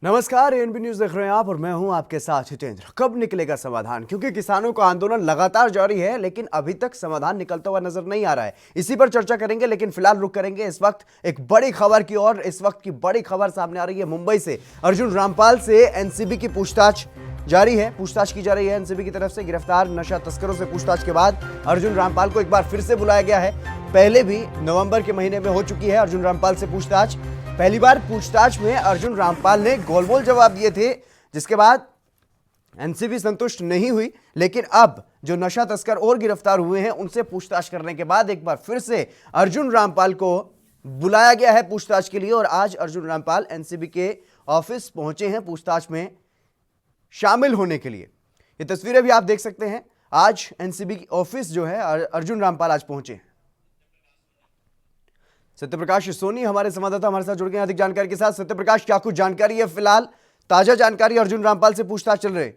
नमस्कार, ANB news देख रहे हैं आप और मैं हूं आपके साथ हितेंद्र। कब निकलेगा समाधान? क्योंकि किसानों का आंदोलन लगातार जारी है, लेकिन अभी तक समाधान निकलता हुआ नजर नहीं आ रहा है। इसी पर चर्चा करेंगे, लेकिन फिलहाल रुक करेंगे इस वक्त एक बड़ी खबर की ओर। इस वक्त की बड़ी खबर सामने आ रही है मुंबई से। अर्जुन रामपाल से एनसीबी की पूछताछ जारी है, पूछताछ की जा रही है एनसीबी की तरफ से। गिरफ्तार नशा तस्करों से पूछताछ के बाद अर्जुन रामपाल को एक बार फिर से बुलाया गया है। पहले भी नवंबर के महीने में हो चुकी है अर्जुन रामपाल से पूछताछ। पहली बार पूछताछ में अर्जुन रामपाल ने गोलमोल जवाब दिए थे, जिसके बाद एनसीबी संतुष्ट नहीं हुई। लेकिन अब जो नशा तस्कर और गिरफ्तार हुए हैं उनसे पूछताछ करने के बाद एक बार फिर से अर्जुन रामपाल को बुलाया गया है पूछताछ के लिए। और आज अर्जुन रामपाल एनसीबी के ऑफिस पहुंचे हैं पूछताछ में शामिल होने के लिए। ये तस्वीरें भी आप देख सकते हैं। आज एनसीबी की ऑफिस जो है अर्जुन रामपाल आज पहुंचे हैं। सत्यप्रकाश सोनी हमारे संवाददाता हमारे साथ जुड़ गए अधिक जानकारी के साथ। सत्यप्रकाश, क्या कुछ जानकारी है? फिलहाल ताजा जानकारी, अर्जुन रामपाल से पूछताछ चल रही।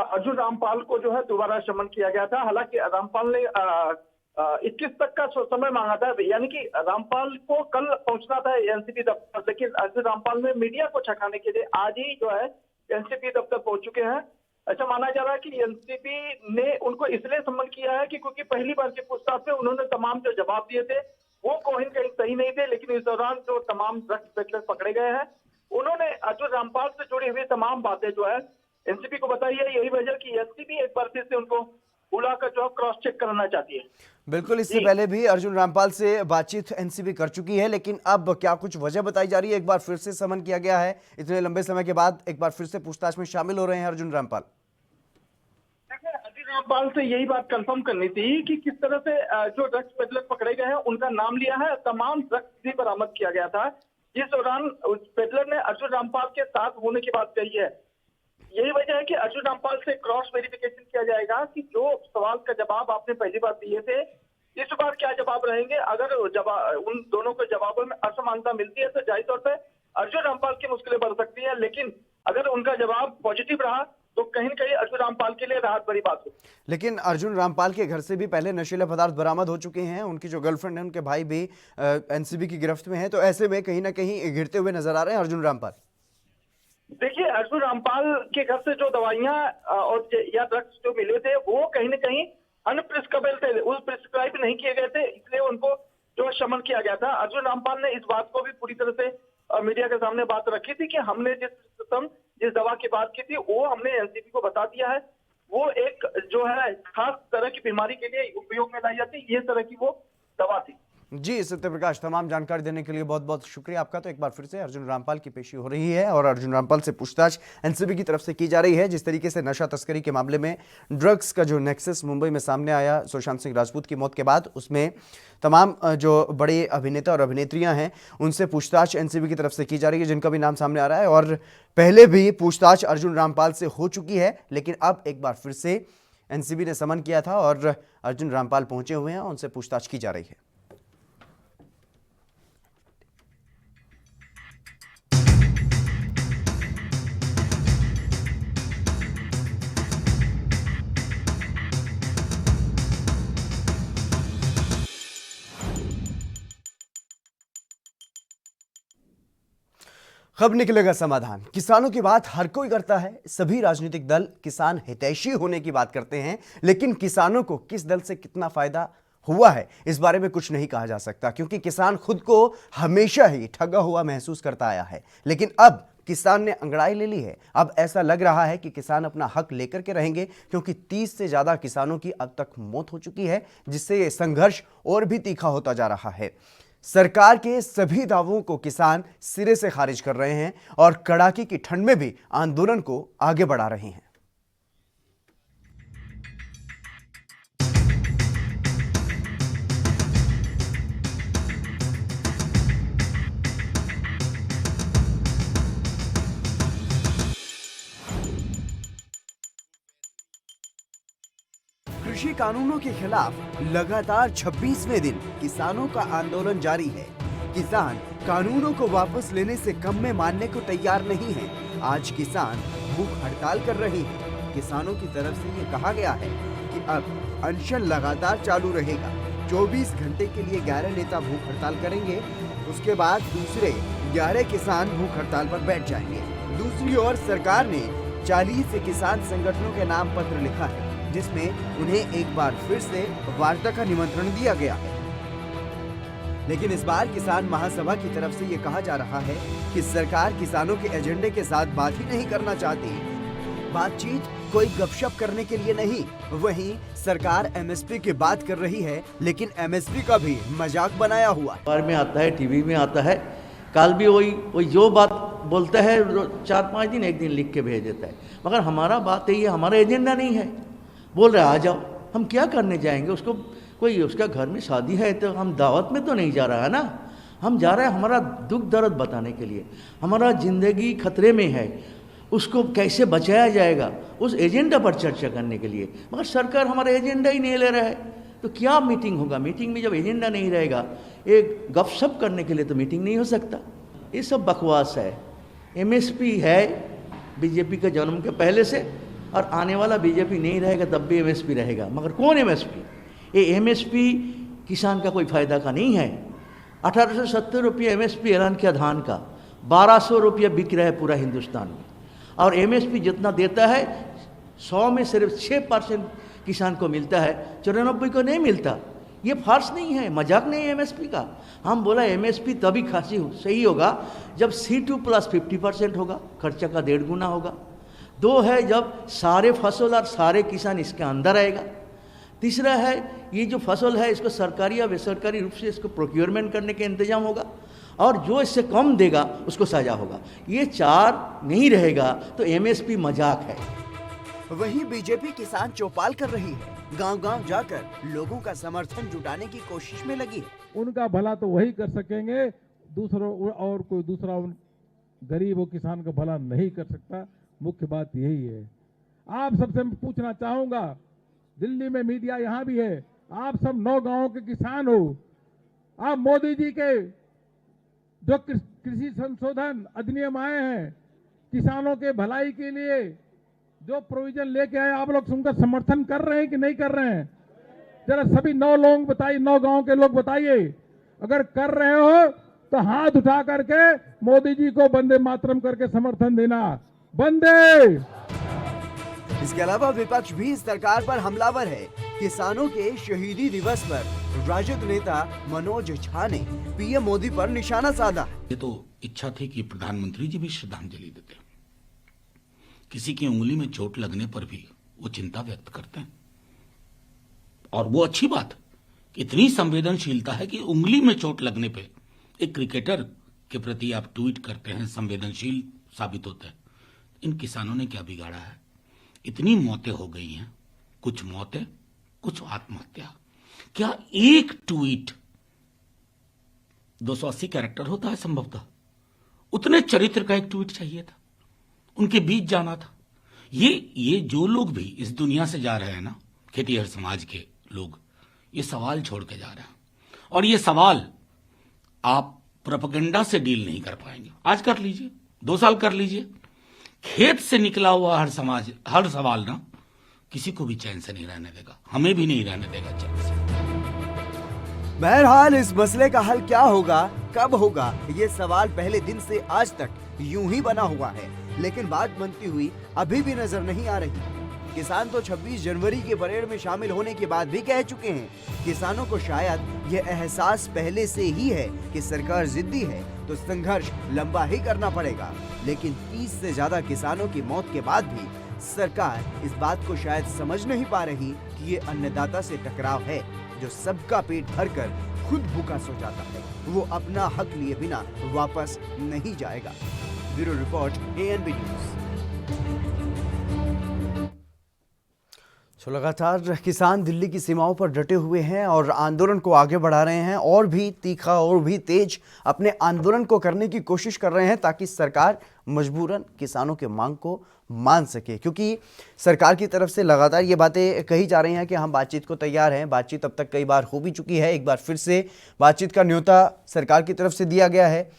अर्जुन रामपाल को जो है दोबारा समन किया गया था। हालांकि रामपाल ने 21 तक का समय मांगा था, यानी कि रामपाल को कल पहुंचना था एनसीबी दफ्तर, लेकिन अर्जुन रामपाल ने मीडिया को छकाने के लिए आज ही जो है एनसीबी दफ्तर पहुंच चुके हैं। ऐसा माना जा रहा है कि एनसीबी ने उनको इसलिए सम्मन किया है कि क्योंकि पहली बार की पूछताछ में उन्होंने तमाम जो जवाब दिए थे वो कहीं कहीं सही नहीं थे, लेकिन इस दौरान जो तमाम ड्रग्स पेडलर पकड़े गए हैं उन्होंने अर्जुन रामपाल से जुड़ी हुई तमाम बातें जो है एनसीबी को बताई है। यही वजह की एनसीबी एक बार फिर से उनको बुलाकर जो क्रॉस चेक कराना चाहती है। बिल्कुल, इससे पहले भी अर्जुन रामपाल से बातचीत एनसीबी कर चुकी है, लेकिन अब क्या कुछ वजह बताई जा रही है? एक बार फिर से समन किया गया है, इतने लंबे समय के बाद एक बार फिर से पूछताछ में शामिल हो रहे हैं अर्जुन रामपाल। अर्जुन रामपाल से यही बात कंफर्म करनी थी कि किस तरह से जो ड्रग्स पेडलर पकड़े गए हैं उनका नाम लिया है, तमाम ड्रग्स भी बरामद किया गया था। जिस दौरान उस पेडलर ने अर्जुन रामपाल के साथ होने की बात कही है। यही वजह है कि अर्जुन रामपाल से क्रॉस वेरिफिकेशन किया जाएगा कि जो सवाल का जवाब आपने पहली बार दिए थे इस बार क्या जवाब रहेंगे। अगर उन दोनों के जवाबों में असमानता मिलती है तो जाहिर तौर पर अर्जुन रामपाल की मुश्किलें बढ़ सकती है, लेकिन अगर उनका जवाब पॉजिटिव रहा तो कहीं न कहीं अर्जुन रामपाल के लिए राहत भरी बात हो। लेकिन अर्जुन रामपाल के घर से भी पहले नशीले पदार्थ बरामद हो चुके हैं। उनकी जो गर्लफ्रेंड है, उनके भाई भी एनसीबी की गिरफ्त में है, तो ऐसे में कहीं ना कहीं घिरते हुए नजर आ रहे हैं अर्जुन रामपाल। देखिए, अर्जुन रामपाल के घर से जो दवाइयां और या ड्रग्स जो मिले थे वो कहीं न कहीं अनप्रिस्क्राइबल थे, उस प्रिस्क्राइब नहीं किए गए थे, इसलिए उनको जो समन किया गया था। अर्जुन रामपाल ने इस बात को भी पूरी तरह से मीडिया के सामने बात रखी थी कि हमने जिस दवा की बात की थी वो हमने एनसीबी को बता दिया है। वो एक जो है खास तरह की बीमारी के लिए उपयोग में लाई जाती है, ये तरह की वो दवा थी। जी सत्यप्रकाश, तमाम जानकारी देने के लिए बहुत बहुत शुक्रिया आपका। तो एक बार फिर से अर्जुन रामपाल की पेशी हो रही है और अर्जुन रामपाल से पूछताछ एनसीबी की तरफ से की जा रही है। जिस तरीके से नशा तस्करी के मामले में ड्रग्स का जो नेक्सस मुंबई में सामने आया सुशांत सिंह राजपूत की मौत के बाद, उसमें तमाम जो बड़े अभिनेता और अभिनेत्रियां हैं उनसे पूछताछ एनसीबी की तरफ से की जा रही है, जिनका भी नाम सामने आ रहा है। और पहले भी पूछताछ अर्जुन रामपाल से हो चुकी है, लेकिन अब एक बार फिर से एनसीबी ने समन किया था और अर्जुन रामपाल पहुंचे हुए हैं, उनसे पूछताछ की जा रही है। कब निकलेगा समाधान? किसानों की बात हर कोई करता है, सभी राजनीतिक दल किसान हितैषी होने की बात करते हैं, लेकिन किसानों को किस दल से कितना फायदा हुआ है इस बारे में कुछ नहीं कहा जा सकता, क्योंकि किसान खुद को हमेशा ही ठगा हुआ महसूस करता आया है। लेकिन अब किसान ने अंगड़ाई ले ली है। अब ऐसा लग रहा है कि किसान अपना हक लेकर के रहेंगे, क्योंकि 30 से ज्यादा किसानों की अब तक मौत हो चुकी है, जिससे ये संघर्ष और भी तीखा होता जा रहा है। सरकार के सभी दावों को किसान सिरे से खारिज कर रहे हैं और कड़ाके की ठंड में भी आंदोलन को आगे बढ़ा रहे हैं। कृषि कानूनों के खिलाफ लगातार 26वें दिन किसानों का आंदोलन जारी है। किसान कानूनों को वापस लेने से कम में मानने को तैयार नहीं है। आज किसान भूख हड़ताल कर रहे हैं। किसानों की तरफ से ये कहा गया है कि अब अनशन लगातार चालू रहेगा। 24 घंटे के लिए 11 नेता भूख हड़ताल करेंगे। उसके बाद दूसरे 11 किसान भूख हड़ताल पर बैठ जाएंगे। दूसरी ओर सरकार ने 40 किसान संगठनों के नाम पत्र लिखा है, जिसमें उन्हें एक बार फिर से वार्ता का निमंत्रण दिया गया है। लेकिन इस बार किसान महासभा की तरफ से ये कहा जा रहा है कि सरकार किसानों के एजेंडे के साथ बात ही नहीं करना चाहती। बातचीत कोई गपशप करने के लिए नहीं। वहीं सरकार एमएसपी की बात कर रही है, लेकिन एमएसपी का भी मजाक बनाया हुआ। अखबार में आता है, टीवी में आता है, कल भी वही जो बात बोलता है 4-5 दिन एक दिन लिख के भेज देता है। मगर हमारा बात यही है, हमारा एजेंडा नहीं है। बोल रहे आ जाओ, हम क्या करने जाएंगे? उसको कोई उसका घर में शादी है तो हम दावत में तो नहीं जा रहा है ना। हम जा रहे हैं हमारा दुख दर्द बताने के लिए। हमारा ज़िंदगी खतरे में है, उसको कैसे बचाया जाएगा उस एजेंडा पर चर्चा करने के लिए। मगर सरकार हमारा एजेंडा ही नहीं ले रहा है, तो क्या मीटिंग होगा? मीटिंग में जब एजेंडा नहीं रहेगा, एक गपशप करने के लिए तो मीटिंग नहीं हो सकता। ये सब बकवास है। एमएसपी है बीजेपी के जन्म के पहले से, और आने वाला बीजेपी नहीं रहेगा तब भी एमएसपी रहेगा। मगर कौन एमएसपी? ये एमएसपी किसान का कोई फ़ायदा का नहीं है। 1870 रुपये एमएसपी ऐलान किया धान का, 1200 रुपये बिक रहा है पूरा हिंदुस्तान में। और एमएसपी जितना देता है 100 में सिर्फ 6% किसान को मिलता है, 94 को नहीं मिलता। ये फार्स नहीं है, मजाक नहीं है एमएसपी का। हम बोला एमएसपी तभी खासी सही होगा जब C2 + 50% होगा, खर्चा का 1.5 गुना होगा। 2 है जब सारे फसल और सारे किसान इसके अंदर आएगा। तीसरा है ये जो फसल है इसको सरकारी या बेसरकारी रूप से इसको प्रोक्योरमेंट करने के इंतजाम होगा, और जो इससे कम देगा उसको सजा होगा। ये 4 नहीं रहेगा तो एमएसपी मजाक है। वहीं बीजेपी किसान चौपाल कर रही है, गांव-गांव जाकर लोगों का समर्थन जुटाने की कोशिश में लगी है। उनका भला तो वही कर सकेंगे, दूसरों और कोई दूसरा उन गरीब और किसान का भला नहीं कर सकता। मुख्य बात यही है। आप सबसे मैं पूछना चाहूंगा, दिल्ली में मीडिया यहाँ भी है, आप सब 9 गांवों के किसान हो। आप मोदी जी के जो कृषि संशोधन अधिनियम आए हैं, किसानों के भलाई के लिए जो प्रोविजन लेके आए, आप लोग उनका समर्थन कर रहे हैं कि नहीं कर रहे हैं? जरा सभी 9 लोग बताइए, 9 गांव के लोग बताइए। अगर कर रहे हो तो हाथ उठा करके मोदी जी को वंदे मातरम करके समर्थन देना। वंदे। इसके अलावा विपक्ष भी सरकार पर हमलावर है। किसानों के शहीदी दिवस पर राजद नेता मनोज झा ने पीएम मोदी पर निशाना साधा। ये तो इच्छा थी कि प्रधानमंत्री जी भी श्रद्धांजलि देते। किसी की उंगली में चोट लगने पर भी वो चिंता व्यक्त करते हैं, और वो अच्छी बात, इतनी संवेदनशीलता है कि उंगली में चोट लगने पे एक क्रिकेटर के प्रति आप ट्वीट करते हैं, संवेदनशील साबित होते हैं। इन किसानों ने क्या बिगाड़ा है? इतनी मौतें हो गई हैं, कुछ मौतें, कुछ आत्महत्या। क्या एक ट्वीट 280 कैरेक्टर होता है संभवतः, उतने चरित्र का एक ट्वीट चाहिए था, उनके बीच जाना था। ये जो लोग भी इस दुनिया से जा रहे हैं ना, खेतीहर समाज के लोग, ये सवाल छोड़ के जा रहे हैं, और ये सवाल आप प्रोपेगेंडा से डील नहीं कर पाएंगे। आज कर लीजिए, 2 साल कर लीजिए। खेत से निकला हुआ हर सवाल ना किसी को भी चैन से नहीं रहने देगा, हमें भी नहीं रहने देगा चैन से। बहरहाल इस मसले का हल क्या होगा, कब होगा, ये सवाल पहले दिन से आज तक यूं ही बना हुआ है, लेकिन बात बनती हुई अभी भी नजर नहीं आ रही। किसान तो 26 जनवरी के परेड में शामिल होने के बाद भी कह चुके हैं। किसानों को शायद ये एहसास पहले से ही है कि सरकार जिद्दी है तो संघर्ष लंबा ही करना पड़ेगा। लेकिन 30 से ज्यादा किसानों की मौत के बाद भी सरकार इस बात को शायद समझ नहीं पा रही कि ये अन्नदाता से टकराव है, जो सबका पेट भरकर खुद भूखा सो जाता है, वो अपना हक लिए बिना वापस नहीं जाएगा। Bureau report, ANB news. लगातार किसान दिल्ली की सीमाओं पर डटे हुए हैं और आंदोलन को आगे बढ़ा रहे हैं, और भी तीखा और भी तेज अपने आंदोलन को करने की कोशिश कर रहे हैं, ताकि सरकार मजबूरन किसानों के मांग को मान सके। क्योंकि सरकार की तरफ से लगातार ये बातें कही जा रही हैं कि हम बातचीत को तैयार हैं। बातचीत अब तक कई बार हो भी चुकी है, एक बार फिर से बातचीत का न्योता सरकार की तरफ से दिया गया है,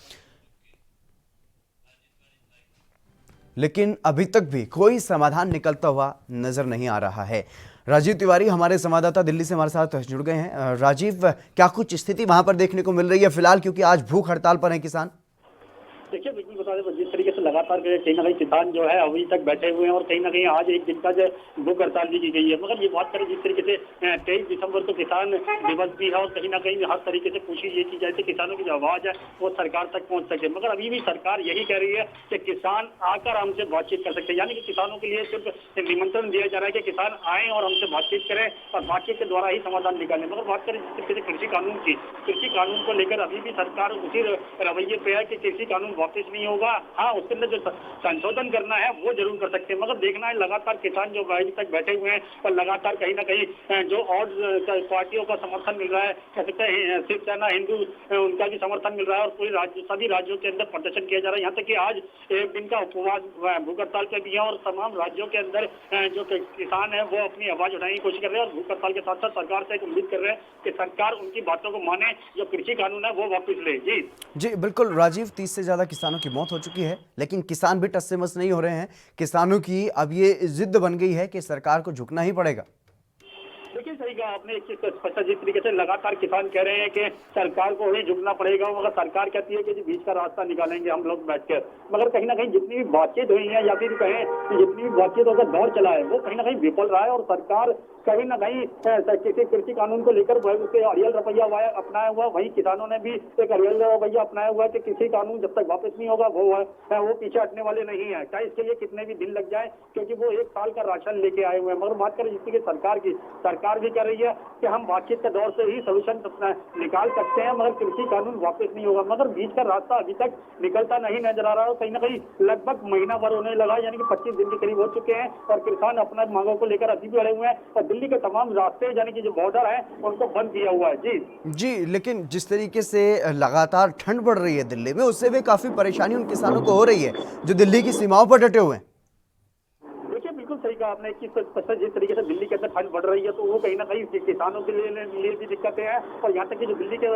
लेकिन अभी तक भी कोई समाधान निकलता हुआ नजर नहीं आ रहा है। राजीव तिवारी हमारे संवाददाता दिल्ली से हमारे साथ जुड़ गए हैं। राजीव, क्या कुछ स्थिति वहां पर देखने को मिल रही है फिलहाल, क्योंकि आज भूख हड़ताल पर है किसान? देखिए, बिल्कुल बता दें, जिस तरीके से लगातार कहीं ना कहीं किसान जो है अभी तक बैठे हुए हैं और कहीं ना कहीं आज एक दिन का जो भूख हड़ताल भी की गई है। मगर ये बात करें जिस तरीके से 23 दिसंबर को किसान दिवस भी है और कहीं ना कहीं हर तरीके से कोशिश ये की जाए कि किसानों की जो आवाज है वो सरकार तक पहुंच सके। मगर अभी भी सरकार यही कह रही है कि किसान आकर हमसे बातचीत कर सकते हैं, यानी कि किसानों के लिए सिर्फ निमंत्रण दिया जा रहा है कि किसान आए और हमसे बातचीत करें और बातचीत के द्वारा ही समाधान निकालें। मगर बात करें जिस तरीके से कृषि कानून की, कृषि कानून को लेकर अभी भी सरकार उसी रवैये पे है कि कृषि कानून वापस नहीं होगा। हाँ, उसके अंदर जो संशोधन करना है वो जरूर कर सकते हैं। मगर देखना है लगातार किसान जो अभी तक बैठे हुए हैं और लगातार कहीं ना कहीं जो और पार्टियों का समर्थन मिल रहा है, कह सकते हैं शिवसेना, हिंदू, उनका भी समर्थन मिल रहा है और पूरे सभी राज्यों के अंदर प्रदर्शन किया जा रहा है। यहाँ तक कि आज एक दिन का उपवास भूख हड़ताल पे भी है और तमाम राज्यों के अंदर जो किसान है वो अपनी आवाज उठाने की कोशिश कर रहे हैं और भूख हड़ताल के साथ साथ सरकार से एक उम्मीद कर रहे हैं कि सरकार उनकी बातों को माने, जो कृषि कानून है वो वापस ले। जी बिल्कुल राजीव, 30 से ज्यादा किसानों की मौत हो चुकी है, लेकिन किसान भी टस से मस नहीं हो रहे हैं। किसानों की अब ये जिद बन गई है कि सरकार को झुकना ही पड़ेगा। देखिए, सही कहा आपने, एक चीज स्पष्ट, जिस तरीके से लगातार किसान कह रहे हैं कि सरकार को ही झुकना पड़ेगा, मगर सरकार कहती है कि बीच का रास्ता निकालेंगे हम लोग बैठकर। मगर कहीं ना कहीं जितनी भी बातचीत हुई है या फिर कहें जितनी भी बातचीत का दौर चला है वो कहीं ना कहीं विफल रहा है और सरकार कहीं ना कहीं किसी कृषि कानून को लेकर उसके अड़ियल रवैया अपनाया हुआ। वहीं किसानों ने भी एक अड़ियल रवैया अपनाया हुआ है कि कृषि कानून जब तक वापस नहीं होगा वो पीछे हटने वाले नहीं है, चाहे इसके लिए कितने भी दिन लग जाए, क्योंकि वो 1 साल का राशन लेके आए हुए हैं। मगर बात करें जिसकी सरकार की, सरकार भी कह रही है कि हम बातचीत के दौर से ही सोल्यूशन निकाल सकते हैं, मगर कृषि कानून वापस नहीं होगा। मगर बीच का रास्ता अभी तक निकलता नहीं नजर आ रहा है। कहीं ना कहीं लगभग महीना भर होने लगा, यानी कि 25 दिन के करीब हो चुके हैं और किसान अपना मांगों को लेकर अभी भी अड़े हुए हैं और दिल्ली के तमाम रास्ते यानी कि जो बॉर्डर है उनको बंद किया हुआ है। जी, लेकिन जिस तरीके से लगातार ठंड बढ़ रही है दिल्ली में, उससे भी काफी परेशानी उन किसानों को हो रही है जो दिल्ली की सीमाओं पर डटे हुए हैं। बिल्कुल सही कहा आपने कि जिस तरीके से दिल्ली के अंदर ठंड बढ़ रही है तो वो कहीं ना कहीं किसानों के लिए भी दिक्कतें हैं और यहाँ तक कि जो दिल्ली के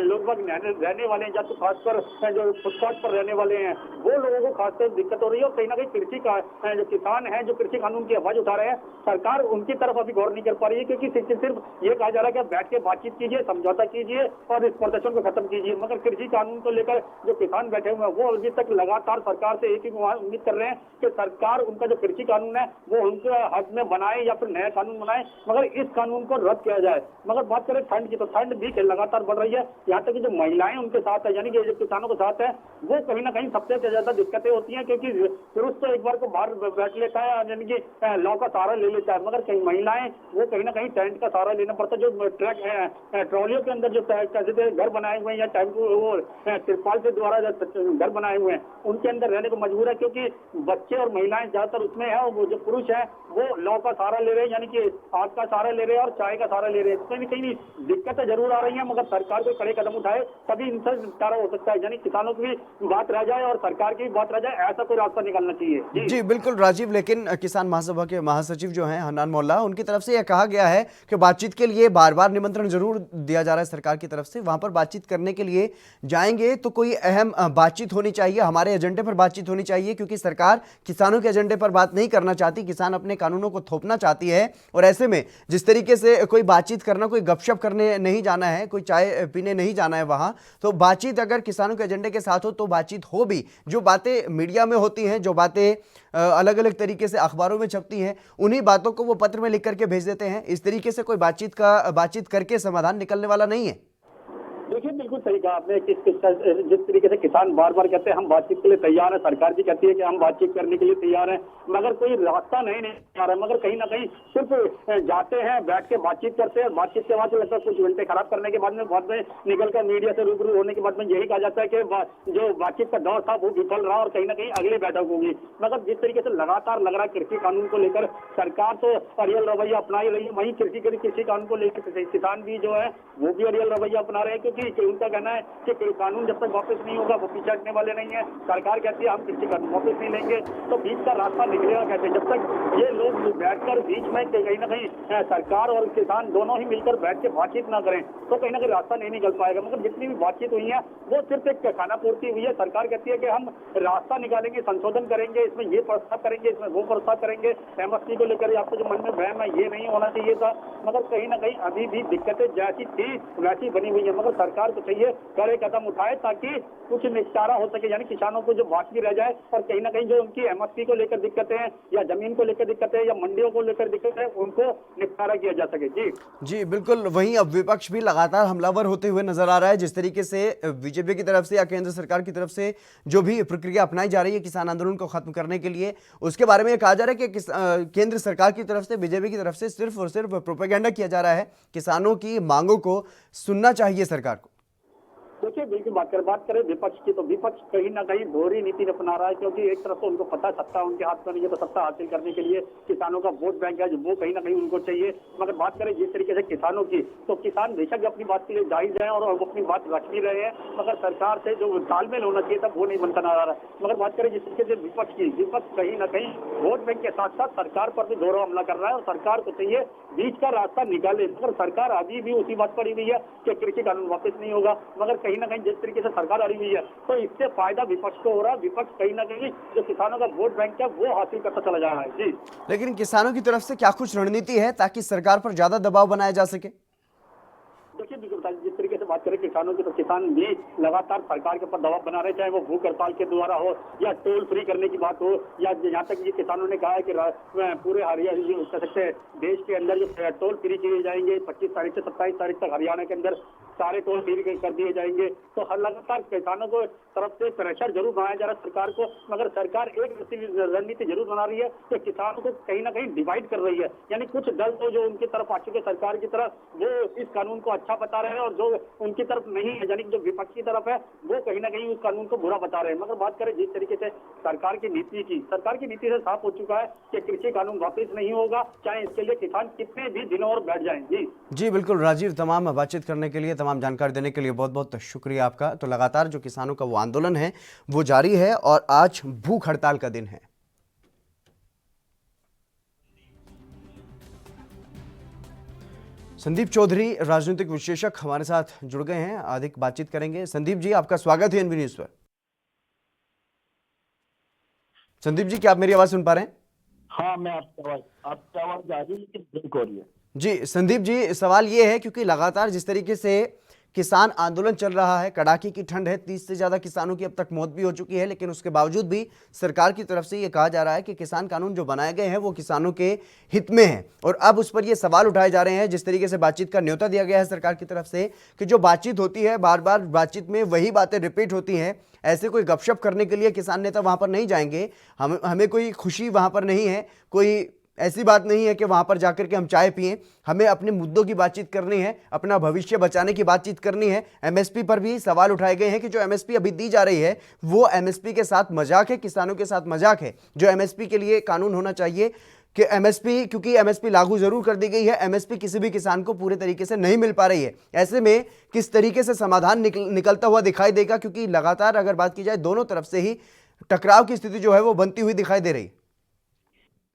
लोग रहने वाले हैं, या तो खासकर जो फुटपाथ पर रहने वाले हैं वो लोगों को खासकर दिक्कत हो रही है। और कहीं ना कहीं कृषि का जो किसान है जो कृषि कानून की आवाज उठा रहे हैं, सरकार उनकी तरफ अभी गौर नहीं कर पा रही है, क्योंकि सिर्फ ये कहा जा रहा है कि बैठ के बातचीत कीजिए, समझौता कीजिए और इस प्रदर्शन को खत्म कीजिए। मगर कृषि कानून को लेकर जो किसान बैठे हुए हैं वो अभी तक लगातार सरकार से एक ही उम्मीद कर रहे हैं कि सरकार उनका जो कृषि कानून है वो उनके हक में बनाए या फिर नया कानून बनाए, मगर इस कानून को रद्द किया जाए। मगर बात करें ठंड की, तो ठंड भी लगातार बढ़ रही है। यहाँ तक कि जो महिलाएं उनके साथ है, यानी कि जो किसानों के साथ है, वो कहीं ना कहीं सबसे ज्यादा दिक्कतें होती हैं, क्योंकि पुरुष तो एक बार को बाहर बैठ लेता है, यानी कि लॉ का सहारा ले लेता है, मगर कई महिलाएं वो कहीं ना कहीं टेंट का सहारा लेना पड़ता है। जो ट्रक है, ट्रॉलियों के अंदर जो घर बनाए हुए हैं या टेम्पो तिरपाल के द्वारा घर बनाए हुए हैं, उनके अंदर रहने को मजबूर है, क्योंकि बच्चे और महिलाएं ज्यादातर उसमें है और वो जो पुरुष है वो लॉ का सहारा ले रहे हैं, यानी कि आग का सहारा ले रहे हैं और चाय का सहारा ले रहे हैं। इसमें भी कहीं दिक्कतें जरूर आ रही हैं, मगर सरकार को कड़े कदम उठाए तभी इनसे निपटारा हो सकता है, यानी किसानों की भी बात रह जाए और सरकार की भी बात रह जाए, ऐसा कोई रास्ता निकालना चाहिए। जी बिल्कुल राजीव, लेकिन किसान महासभा के महासचिव जो हैं हन्नान मोल्ला, उनकी तरफ से यह कहा गया है कि बातचीत के लिए बार बार निमंत्रण जरूर दिया जा रहा है सरकार की तरफ से, वहां पर बातचीत करने के लिए जाएंगे तो कोई अहम बातचीत होनी चाहिए, हमारे एजेंडे पर बातचीत होनी चाहिए, क्योंकि सरकार किसानों के एजेंडे पर बात नहीं करना चाहती, किसान अपने कानूनों को थोपना चाहती है। और ऐसे में जिस तरीके से कोई बातचीत करना, कोई गपशप करने नहीं जाना है, कोई चाय पीने नहीं जाना है वहां, तो बातचीत अगर किसानों के एजेंडे के साथ हो तो बातचीत हो भी। जो बातें मीडिया में होती हैं, जो बातें अलग अलग तरीके से अखबारों में छपती हैं, उन्हीं बातों को वो पत्र में लिख करके भेज देते हैं। इस तरीके से कोई बातचीत करके समाधान निकलने वाला नहीं है। देखिए, बिल्कुल सही कहा आपने, जिस तरीके से किसान बार बार कहते हैं हम बातचीत के लिए तैयार है, सरकार भी कहती है कि हम बातचीत करने के लिए तैयार हैं, मगर कोई रास्ता नहीं आ रहा है। मगर कहीं ना कहीं सिर्फ जाते हैं, बैठ के बातचीत करते हैं, बातचीत के बाद लगता है कुछ घंटे खराब करने के बाद में निकलकर मीडिया से रूबरू होने के बाद में यही कहा जाता है कि जो बातचीत का दौर था वो विफल रहा और कहीं ना कहीं अगली बैठक होगी। मगर जिस तरीके से लगातार लग रहा है कृषि कानून को लेकर सरकार तो अड़ियल रवैया अपना ही रही है, वहीं कृषि कानून को लेकर किसान भी जो है वो भी अड़ियल रवैया अपना रहे हैं, क्योंकि उनका कहना है कि कानून जब तक वापस नहीं होगा वो पीछे हटने वाले नहीं है। सरकार कहती है हम कृषि कानून वापस नहीं लेंगे, तो बीच का रास्ता निकलेगा कैसे? जब तक ये लोग बैठकर बीच में कहीं ना कहीं सरकार और किसान दोनों ही मिलकर बैठ के बातचीत ना करें तो कहीं ना कहीं रास्ता नहीं निकल पाएगा। मगर जितनी भी बातचीत हुई है वो सिर्फ एक खाना पूर्ति हुई है। सरकार कहती है कि हम रास्ता निकालेंगे, संशोधन करेंगे, इसमें ये प्रस्ताव करेंगे, इसमें वो प्रस्ताव करेंगे। एमएसपी को लेकर आपको जो मन में वहम है ये नहीं होना चाहिए था, मगर कहीं ना कहीं अभी भी दिक्कतें जैसी थी वैसी बनी हुई है। मगर सरकार को चाहिए कड़े कदम उठाए ताकि कुछ निपटारा हो सके, यानी किसानों को जो बाकी रह जाए और कहीं ना कहीं जो उनकी एमएसपी को लेकर दिक्कतें हैं या जमीन को लेकर दिक्कतें या मंडियों को लेकर दिक्कतें उनको निपटारा किया जा सके। जी बिल्कुल। वहीं अब विपक्ष भी लगातार हमलावर होते हुए नजर आ रहा है। जिस तरीके से बीजेपी की तरफ से या केंद्र सरकार की तरफ से जो भी प्रक्रिया अपनाई जा रही है किसान आंदोलन को खत्म करने के लिए, उसके बारे में कहा जा रहा है कि केंद्र सरकार की तरफ से, बीजेपी की तरफ से सिर्फ और सिर्फ प्रोपेगेंडा किया जा रहा है। किसानों की मांगों को सुनना चाहिए सरकार को। देखिए बिल्कुल बात करें विपक्ष की, तो विपक्ष कहीं ना कहीं दोहरी नीति अपना रहा है, क्योंकि एक तरफ तो उनको पता सत्ता उनके हाथ में नहीं है, तो सत्ता हासिल करने के लिए किसानों का वोट बैंक है जो वो कहीं ना कहीं उनको चाहिए। मगर बात करें जिस तरीके से किसानों की, तो किसान बेशक अपनी बात के लिए जायज है और वो अपनी बात रख भी रहे हैं, मगर सरकार से जो तालमेल होना चाहिए था वो नहीं बनता नजर आ रहा है। मगर बात करें जिस तरीके से विपक्ष की, विपक्ष कहीं ना कहीं वोट बैंक के साथ साथ सरकार पर भी दोहरा हमला कर रहा है और सरकार को चाहिए बीच का रास्ता निकाले। मगर सरकार अभी भी उसी बात पड़ी हुई है कि कृषि कानून वापस नहीं होगा। मगर कहीं ना कहीं जिस तरीके से सरकार अड़ी हुई है तो इससे फायदा विपक्ष को हो रहा है। विपक्ष कहीं ना कहीं जो किसानों का वोट बैंक है वो हासिल करता चला जा रहा है। जी लेकिन किसानों की तरफ से क्या कुछ रणनीति है ताकि सरकार पर ज्यादा दबाव बनाया जा सके? देखिए बिल्कुल जिस तरीके से बात करें किसानों की, तो किसान भी लगातार सरकार के ऊपर दबाव बना रहे, चाहे वो भूख हड़ताल के द्वारा हो या टोल फ्री करने की बात हो, या यहाँ तक ये किसानों ने कहा है कि पूरे हरियाणा कह सकते हैं देश के अंदर जो टोल फ्री किए जाएंगे 25 तारीख से 27 तारीख तक हरियाणा के अंदर सारे टोल फ्री कर दिए जाएंगे। तो हर लगातार किसानों को तरफ से प्रेशर जरूर बनाया जा रहा है सरकार को, मगर सरकार एक रणनीति जरूर बना रही है कि किसानों को कहीं ना कहीं डिवाइड कर रही है। यानी कुछ दल तो जो उनकी तरफ आ चुके सरकार की तरफ वो इस कानून को अच्छा बता रहे हैं और जो उनकी तरफ नहीं है यानी जो विपक्ष की तरफ है वो कहीं ना कहीं उस कानून को बुरा बता रहे हैं। मगर बात करें जिस तरीके से सरकार की नीति से साफ हो चुका है कि कृषि कानून वापस नहीं होगा, चाहे इसके लिए किसान कितने भी दिनों और बैठ जाएं। जी बिल्कुल राजीव, तमाम बातचीत करने के लिए, तमाम जानकारी देने के लिए बहुत बहुत शुक्रिया आपका। तो लगातार जो किसानों का वो आंदोलन है वो जारी है और आज भूख हड़ताल का दिन है। संदीप चौधरी राजनीतिक विश्लेषक हमारे साथ जुड़ गए हैं, अधिक बातचीत करेंगे। संदीप जी आपका स्वागत है एनबी न्यूज पर। संदीप जी क्या आप मेरी आवाज सुन पा रहे हैं? हाँ मैं आपकी आवाज आ रही है लेकिन ब्रेक हो रही है। जी संदीप जी, सवाल ये है क्योंकि लगातार जिस तरीके से किसान आंदोलन चल रहा है, कड़ाके की ठंड है, 30 से ज्यादा किसानों की अब तक मौत भी हो चुकी है, लेकिन उसके बावजूद भी सरकार की तरफ से ये कहा जा रहा है कि किसान कानून जो बनाए गए हैं वो किसानों के हित में है। और अब उस पर ये सवाल उठाए जा रहे हैं, जिस तरीके से बातचीत का न्योता दिया गया है सरकार की तरफ से कि जो बातचीत होती है बार बार बातचीत में वही बातें रिपीट होती हैं, ऐसे कोई गपशप करने के लिए किसान नेता वहां पर नहीं जाएंगे। हमें कोई खुशी वहां पर नहीं है, कोई ऐसी बात नहीं है कि वहां पर जाकर के हम चाय पिएं। हमें अपने मुद्दों की बातचीत करनी है, अपना भविष्य बचाने की बातचीत करनी है। एमएसपी पर भी सवाल उठाए गए हैं कि जो एमएसपी अभी दी जा रही है वो एमएसपी के साथ मजाक है, किसानों के साथ मजाक है। जो एमएसपी के लिए कानून होना चाहिए कि एमएसपी, क्योंकि एमएसपी लागू जरूर कर दी गई है, एमएसपी किसी भी किसान को पूरे तरीके से नहीं मिल पा रही है। ऐसे में किस तरीके से समाधान निकलता हुआ दिखाई देगा, क्योंकि लगातार अगर बात की जाए दोनों तरफ से ही टकराव की स्थिति जो है वो बनती हुई दिखाई दे रही।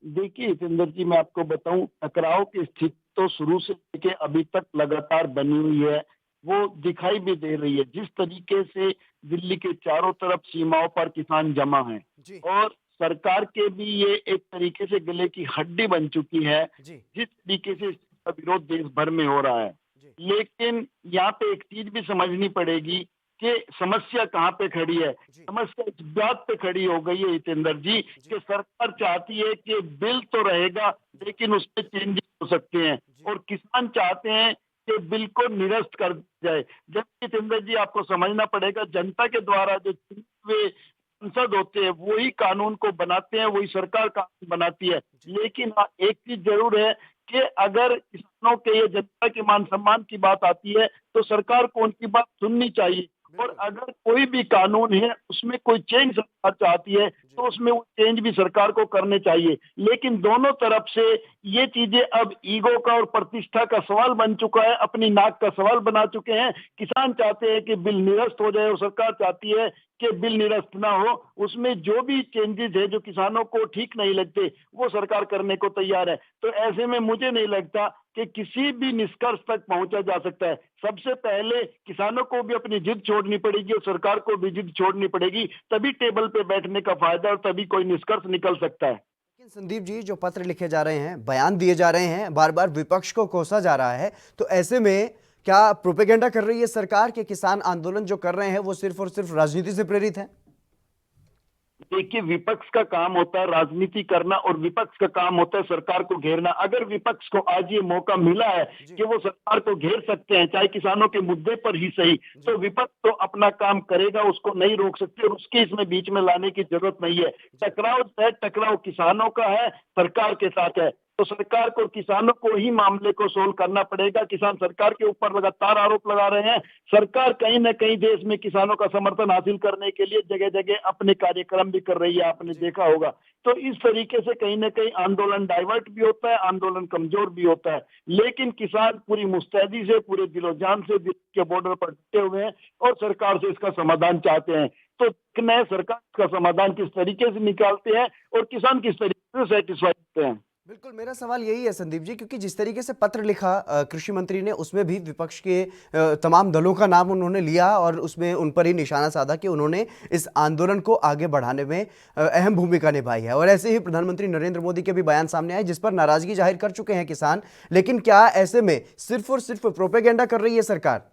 देखिए जितेंद्र जी, मैं आपको बताऊं, टकराव की स्थिति तो शुरू से लेके अभी तक लगातार बनी हुई है, वो दिखाई भी दे रही है। जिस तरीके से दिल्ली के चारों तरफ सीमाओं पर किसान जमा हैं और सरकार के भी ये एक तरीके से गले की हड्डी बन चुकी है, जिस तरीके से इसका विरोध देश भर में हो रहा है। लेकिन यहाँ पे एक चीज भी समझनी पड़ेगी कि समस्या कहाँ पे खड़ी है। समस्या इस बात पे खड़ी हो गई है जितेंद्र जी कि सरकार चाहती है कि बिल तो रहेगा लेकिन उसमें चेंजेस हो सकते हैं, और किसान चाहते हैं कि बिल को निरस्त कर दिया जाए। जब जितेंद्र जी आपको समझना पड़ेगा, जनता के द्वारा जो चुने सांसद होते हैं वही कानून को बनाते हैं, वही सरकार कानून बनाती है। लेकिन हाँ, एक चीज जरूर है कि अगर किसानों के ये जनता के मान सम्मान की बात आती है तो सरकार को उनकी बात सुननी चाहिए। और अगर कोई भी कानून है उसमें कोई चेंज सरकार चाहती है तो उसमें वो चेंज भी सरकार को करने चाहिए। लेकिन दोनों तरफ से ये चीजें अब ईगो का और प्रतिष्ठा का सवाल बन चुका है, अपनी नाक का सवाल बना चुके हैं। किसान चाहते हैं कि बिल निरस्त हो जाए और सरकार चाहती है कि बिल निरस्त ना हो। उसमें जो भी चेंजेस है जो किसानों को ठीक नहीं लगते वो सरकार करने को तैयार है। तो ऐसे में मुझे नहीं लगता कि किसी भी निष्कर्ष तक पहुंचा जा सकता है। सबसे पहले किसानों को भी अपनी जिद छोड़नी पड़ेगी और सरकार को भी जिद छोड़नी पड़ेगी, तभी टेबल पे बैठने का फायदा और तभी कोई निष्कर्ष निकल सकता है। लेकिन संदीप जी, जो पत्र लिखे जा रहे हैं, बयान दिए जा रहे हैं, बार बार विपक्ष को कोसा जा रहा है, तो ऐसे में क्या प्रोपेगेंडा कर रही है सरकार कि किसान आंदोलन जो कर रहे हैं वो सिर्फ और सिर्फ राजनीति से प्रेरित है? देखिए, विपक्ष का काम होता है राजनीति करना और विपक्ष का काम होता है सरकार को घेरना। अगर विपक्ष को आज ये मौका मिला है कि वो सरकार को घेर सकते हैं, चाहे किसानों के मुद्दे पर ही सही, तो विपक्ष तो अपना काम करेगा, उसको नहीं रोक सकते और उसके इसमें बीच में लाने की जरूरत नहीं है। टकराव किसानों का है, सरकार के साथ है, तो सरकार को किसानों को ही मामले को सोल्व करना पड़ेगा। किसान सरकार के ऊपर लगातार आरोप लगा रहे हैं। सरकार कहीं न कहीं देश में किसानों का समर्थन हासिल करने के लिए जगह जगह अपने कार्यक्रम भी कर रही है, आपने देखा होगा। तो इस तरीके से कहीं न कहीं आंदोलन डाइवर्ट भी होता है, आंदोलन कमजोर भी होता है। लेकिन किसान पूरी मुस्तैदी से, पूरे दिलो जान से दिल्ली के बॉर्डर पर डटे हुए हैं और सरकार से इसका समाधान चाहते हैं। तो नए सरकार का समाधान किस तरीके से निकालते हैं और किसान किस तरीके से सेटिस्फाई होते हैं। बिल्कुल, मेरा सवाल यही है संदीप जी, क्योंकि जिस तरीके से पत्र लिखा कृषि मंत्री ने, उसमें भी विपक्ष के तमाम दलों का नाम उन्होंने लिया और उसमें उन पर ही निशाना साधा कि उन्होंने इस आंदोलन को आगे बढ़ाने में अहम भूमिका निभाई है। और ऐसे ही प्रधानमंत्री नरेंद्र मोदी के भी बयान सामने आए जिस पर नाराजगी जाहिर कर चुके हैं किसान। लेकिन क्या ऐसे में सिर्फ और सिर्फ प्रोपेगेंडा कर रही है सरकार?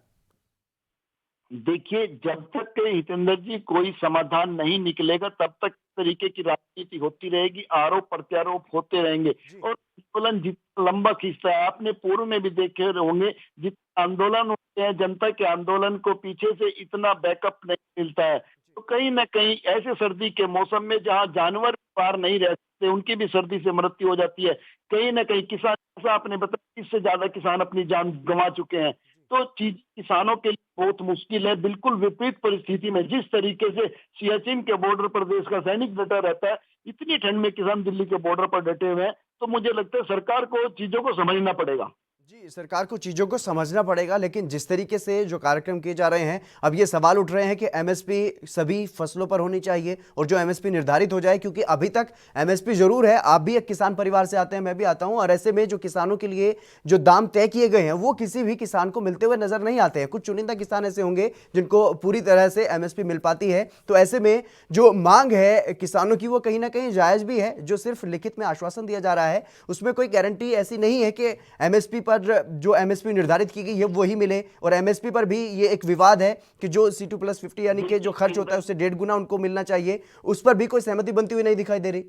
देखिए, जब तक के हितेंद्र जी कोई समाधान नहीं निकलेगा तब तक तरीके की राजनीति होती रहेगी, आरोप प्रत्यारोप होते रहेंगे और आंदोलन जितना लंबा खींचता है, आपने पूर्व में भी देखे होंगे, जितने आंदोलन होते हैं जनता के आंदोलन को पीछे से इतना बैकअप नहीं मिलता है। तो कहीं ना कहीं ऐसे सर्दी के मौसम में जहाँ जानवर पार नहीं रह सकते, उनकी भी सर्दी से मृत्यु हो जाती है। कहीं ना कहीं किसान, जैसा आपने बताया, इससे ज्यादा किसान अपनी जान गंवा चुके हैं। तो चीज किसानों के लिए बहुत मुश्किल है। बिल्कुल विपरीत परिस्थिति में जिस तरीके से सियाचिन के बॉर्डर पर देश का सैनिक डटा रहता है, इतनी ठंड में किसान दिल्ली के बॉर्डर पर डटे हुए हैं। तो मुझे लगता है सरकार को चीजों को समझना पड़ेगा। जी, सरकार को चीज़ों को समझना पड़ेगा। लेकिन जिस तरीके से जो कार्यक्रम किए जा रहे हैं, अब ये सवाल उठ रहे हैं कि एमएसपी सभी फसलों पर होनी चाहिए और जो एमएसपी निर्धारित हो जाए, क्योंकि अभी तक एमएसपी जरूर है। आप भी एक किसान परिवार से आते हैं, मैं भी आता हूं, और ऐसे में जो किसानों के लिए जो दाम तय किए गए हैं वो किसी भी किसान को मिलते हुए नजर नहीं आते हैं। कुछ चुनिंदा किसान ऐसे होंगे जिनको पूरी तरह से एमएसपी मिल पाती है। तो ऐसे में जो मांग है किसानों की वो कहीं ना कहीं जायज भी है। जो सिर्फ लिखित में आश्वासन दिया जा रहा है उसमें कोई गारंटी ऐसी नहीं है कि एमएसपी पर जो एमएसपी निर्धारित की गई है वही मिले। और एमएसपी पर भी ये एक विवाद है कि जो C2+50 यानी कि जो खर्च होता है उससे 1.5 गुना उनको मिलना चाहिए, उस पर भी कोई सहमति बनती हुई नहीं दिखाई दे रही।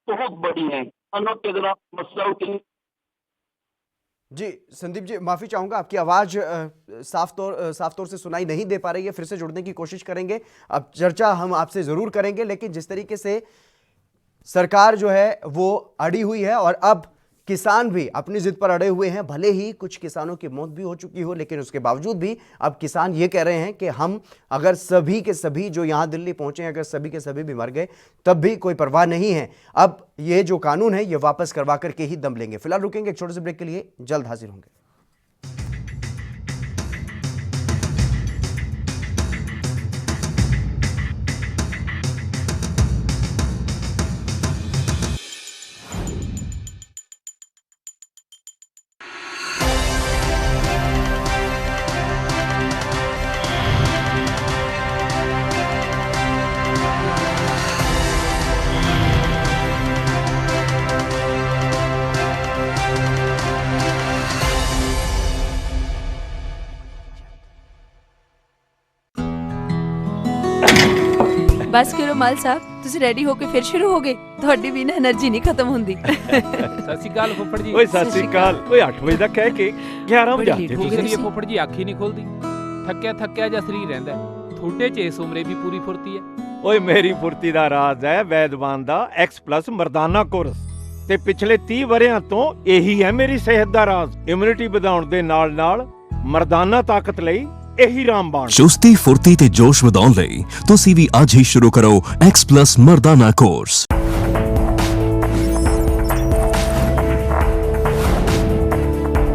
बहुत बड़ी है जी संदीप जी, माफी चाहूंगा, आपकी आवाज साफ तौर से सुनाई नहीं दे पा रही है। फिर से जुड़ने की कोशिश करेंगे। अब चर्चा हम आपसे जरूर करेंगे, लेकिन जिस तरीके से सरकार जो है वो अड़ी हुई है और अब किसान भी अपनी जिद पर अड़े हुए हैं। भले ही कुछ किसानों की मौत भी हो चुकी हो, लेकिन उसके बावजूद भी अब किसान ये कह रहे हैं कि हम अगर सभी के सभी जो यहाँ दिल्ली पहुंचे हैं, अगर सभी के सभी भी मर गए तब भी कोई परवाह नहीं है। अब ये जो कानून है ये वापस करवा करके ही दम लेंगे। फिलहाल रुकेंगे एक छोटे से ब्रेक के लिए, जल्द हाजिर होंगे। बस करो माल साहब, ਤੁਸੀਂ ਰੈਡੀ ਹੋ ਕੇ ਫਿਰ ਸ਼ੁਰੂ ਹੋ ਗਏ। ਤੁਹਾਡੀ ਵੀ ਨਾ એનર્ਜੀ ਨਹੀਂ ਖਤਮ ਹੁੰਦੀ। ਸਤਿ ਸ਼੍ਰੀ ਅਕਾਲ ਫੁੱਫੜ ਜੀ। ਓਏ ਸਤਿ ਸ਼੍ਰੀ ਅਕਾਲ। ਓਏ 8 ਵਜੇ ਦਾ ਕਹਿ ਕੇ 11 ਵਜੇ ਆਤੇ ਤੁਸੀਂ। ਫੁੱਫੜ ਜੀ ਅੱਖ ਹੀ ਨਹੀਂ ਖੁੱਲਦੀ, ਥੱਕਿਆ ਜਿਹਾ ਸਰੀਰ ਰਹਿੰਦਾ। ਤੁਹਾਡੇ 'ਚ ਇਸ ਉਮਰੇ ਵੀ ਪੂਰੀ ਫੁਰਤੀ ਹੈ। ਓਏ ਮੇਰੀ ਫੁਰਤੀ ਦਾ ਰਾਜ਼ ਹੈ ਵੈਦਵਾਨ ਦਾ X+ ਮਰਦਾਨਾ ਕੋਰਸ। ਤੇ ਪਿਛਲੇ 30 ਵਰਿਆਂ ਤੋਂ ਇਹੀ ਹੈ ਮੇਰੀ ਸਿਹਤ ਦਾ ਰਾਜ਼। ਇਮਿਊਨਿਟੀ ਵਧਾਉਣ ਦੇ ਨਾਲ-ਨਾਲ ਮਰਦਾਨਾ ਤਾਕਤ ਲਈ ਇਹੀ ਰਾਮਬਾਣ। ਚੁਸਤੀ ਫੁਰਤੀ ਤੇ ਜੋਸ਼ ਵਧਾਉਣ ਲਈ ਤੁਸੀਂ ਵੀ ਅੱਜ ਹੀ ਸ਼ੁਰੂ ਕਰੋ X+ ਮਰਦਾਨਾ ਕੋਰਸ।